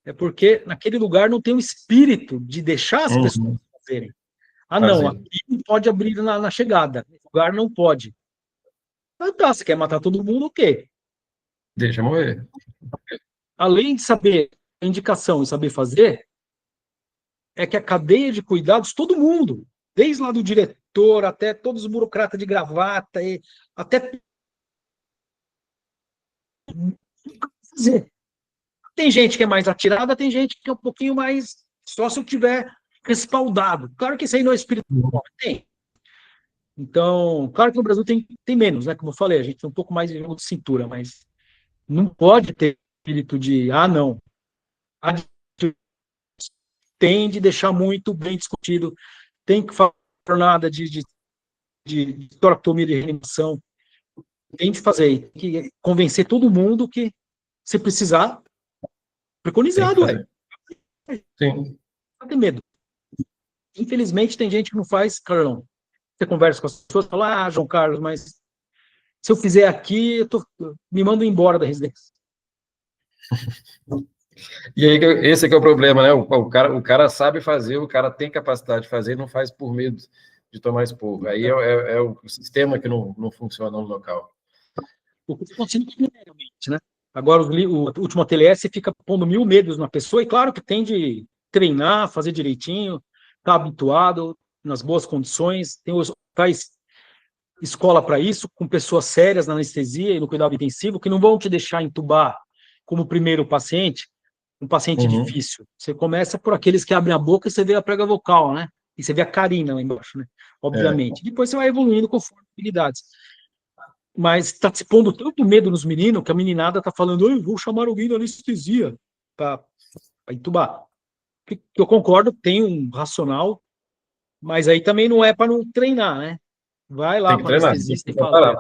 É porque naquele lugar não tem o espírito de deixar as pessoas fazerem. Não, aqui não pode abrir na chegada, o lugar não pode. Tá, você quer matar todo mundo, o quê? Deixa morrer. Além de saber a indicação e saber fazer, é que a cadeia de cuidados, todo mundo, desde lá do diretor até todos os burocratas de gravata, até fazer. Tem gente que é mais atirada, tem gente que é um pouquinho mais, só se eu tiver respaldado. Claro que isso aí não é espiritual, tem. Então, claro que no Brasil tem menos, né? Como eu falei, a gente tem um pouco mais de jogo de cintura, mas não pode ter espírito de, não. Tem de deixar muito bem discutido, tem que falar nada de toratomia de reanimação, tem de fazer, tem que convencer todo mundo que, se precisar, preconizado, Sim. Não tem medo. Infelizmente, tem gente que não faz, Carlão. Você conversa com as pessoas, fala, João Carlos, mas se eu fizer aqui, me mando embora da residência. E aí, esse é que é o problema, né? O cara sabe fazer, o cara tem capacidade de fazer, não faz por medo de tomar esporro. Aí é o sistema que não funciona no local. O que funciona primeiramente, né? Agora, o último TLS fica pondo 1000 medos na pessoa, e claro que tem de treinar, fazer direitinho, estar habituado, nas boas condições, tem os hospitais, escola para isso, com pessoas sérias na anestesia e no cuidado intensivo, que não vão te deixar entubar como primeiro paciente, um paciente difícil. Você começa por aqueles que abrem a boca e você vê a prega vocal, né? E você vê a carina lá embaixo, né? Obviamente. Depois você vai evoluindo conforme habilidades. Mas está se pondo tanto medo nos meninos que a meninada está falando, eu vou chamar alguém da anestesia para entubar. Que eu concordo, tem um racional, mas aí também não é para não treinar, né? Vai lá para o anestesista e fala,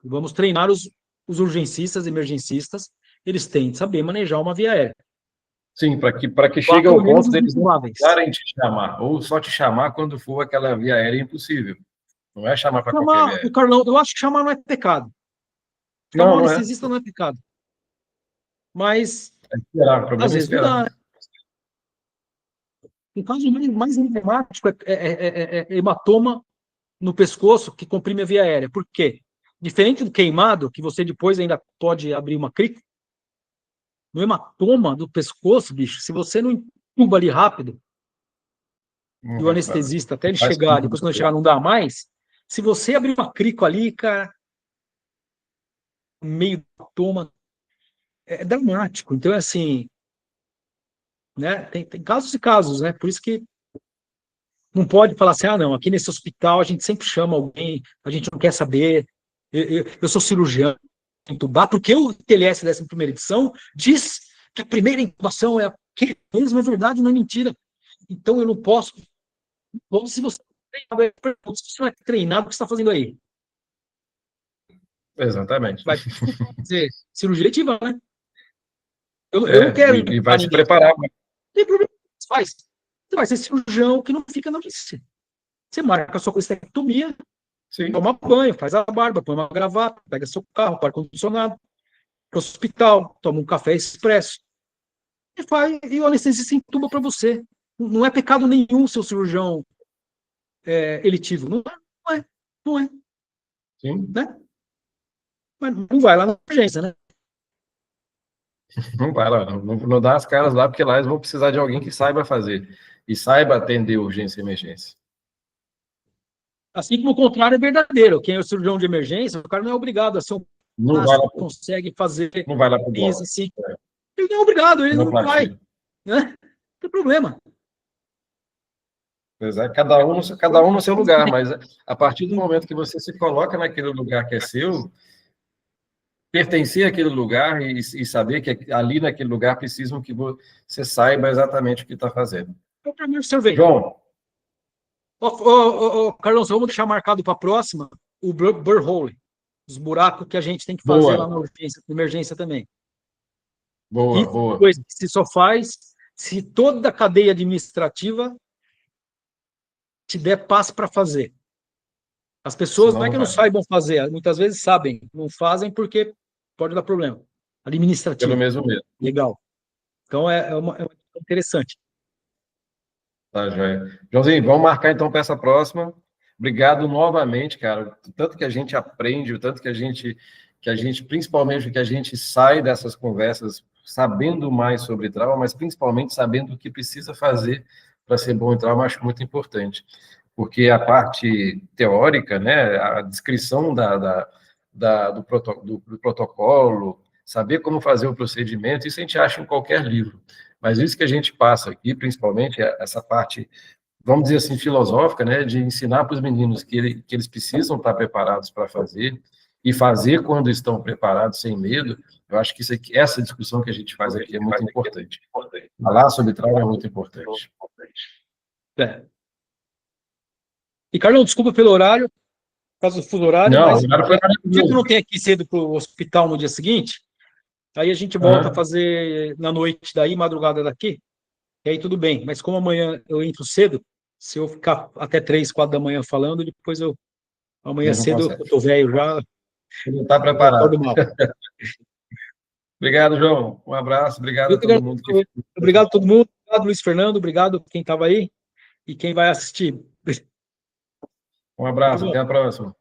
vamos treinar os urgencistas, emergencistas, eles têm de saber manejar uma via aérea. Sim, para que chegue ao ponto deles não precisarem te chamar, ou só te chamar quando for aquela via aérea impossível. Não é chamar para qualquer via aérea. Carlão, eu acho que chamar não é pecado. Chamar um anestesista não é pecado. Mas, às vezes não dá, né? Um caso mais emblemático é hematoma no pescoço que comprime a via aérea. Por quê? Diferente do queimado, que você depois ainda pode abrir uma crica, no hematoma do pescoço, bicho, se você não entuba ali rápido, e o anestesista, até ele chegar, depois quando ele chegar não dá mais, se você abrir uma crica ali, cara, no meio do hematoma, é dramático. Então, é assim, né? Tem casos e casos, né? Por isso que não pode falar assim, não, aqui nesse hospital a gente sempre chama alguém, a gente não quer saber, eu sou cirurgião, intubar, porque o TLS 11ª edição diz que a primeira intubação é que mesmo é verdade, não é mentira. Então eu não posso. Bom, se você não é treinado, o que você está fazendo aí? Exatamente. Vai fazer cirurgia letiva, né? Eu não quero e vai se preparar. Não tem problema, faz. Você vai ser cirurgião que não fica na notícia. Você marca a sua estectomia, toma banho, faz a barba, põe uma gravata, pega seu carro, para ar-condicionado, para o hospital, toma um café expresso, e o anestesista entuba para você. Não é pecado nenhum seu cirurgião eletivo. Não é. Sim. Né? Mas não vai lá na urgência, né? Não vai lá, não dá as caras lá, porque lá eles vão precisar de alguém que saiba fazer e saiba atender urgência e emergência. Assim como o contrário é verdadeiro. Quem é o cirurgião de emergência, o cara não é obrigado a ser um plástico que consegue fazer não vai lá pro bloco. Assim. Ele não é obrigado, ele não vai. Né? Não tem problema. Pois é, cada um no seu lugar, mas a partir do momento que você se coloca naquele lugar que é seu, pertencer àquele lugar e saber que ali naquele lugar precisam que você saiba exatamente o que está fazendo. É o primeiro sorvete. João. Carlão, vamos deixar marcado para a próxima o burr hole, os buracos que a gente tem que fazer lá na urgência, na emergência também. Boa. Coisa que se só faz se toda a cadeia administrativa te der passo para fazer. As pessoas não é que não saibam fazer, muitas vezes sabem, não fazem porque pode dar problema. Administrativo. Pelo mesmo medo. Legal. Então é uma interessante. Tá, joia. Joãozinho, vamos marcar então para essa próxima. Obrigado novamente, cara. O tanto que a gente aprende, o tanto que a gente, principalmente, que a gente sai dessas conversas sabendo mais sobre trauma, mas principalmente sabendo o que precisa fazer para ser bom em trauma, acho muito importante. Porque a parte teórica, né, a descrição do protocolo, saber como fazer o procedimento, isso a gente acha em qualquer livro. Mas isso que a gente passa aqui, principalmente, essa parte, vamos dizer assim, filosófica, né, de ensinar para os meninos que eles precisam estar preparados para fazer, e fazer quando estão preparados, sem medo, eu acho que essa discussão que a gente faz aqui é muito importante. Falar sobre trauma é muito importante. E, Carlão, desculpa pelo horário, por causa do fuso horário, não, mas foi eu não tenho aqui cedo para o hospital no dia seguinte, aí a gente volta a fazer na noite daí, madrugada daqui, e aí tudo bem. Mas como amanhã eu entro cedo, se eu ficar até 3, 4 da manhã falando, depois amanhã cedo eu tô velho já. Não está preparado. Obrigado, João. Um abraço, obrigado a todo mundo. Obrigado a todo mundo, obrigado, Luiz Fernando, obrigado quem estava aí e quem vai assistir. Um abraço, até a próxima.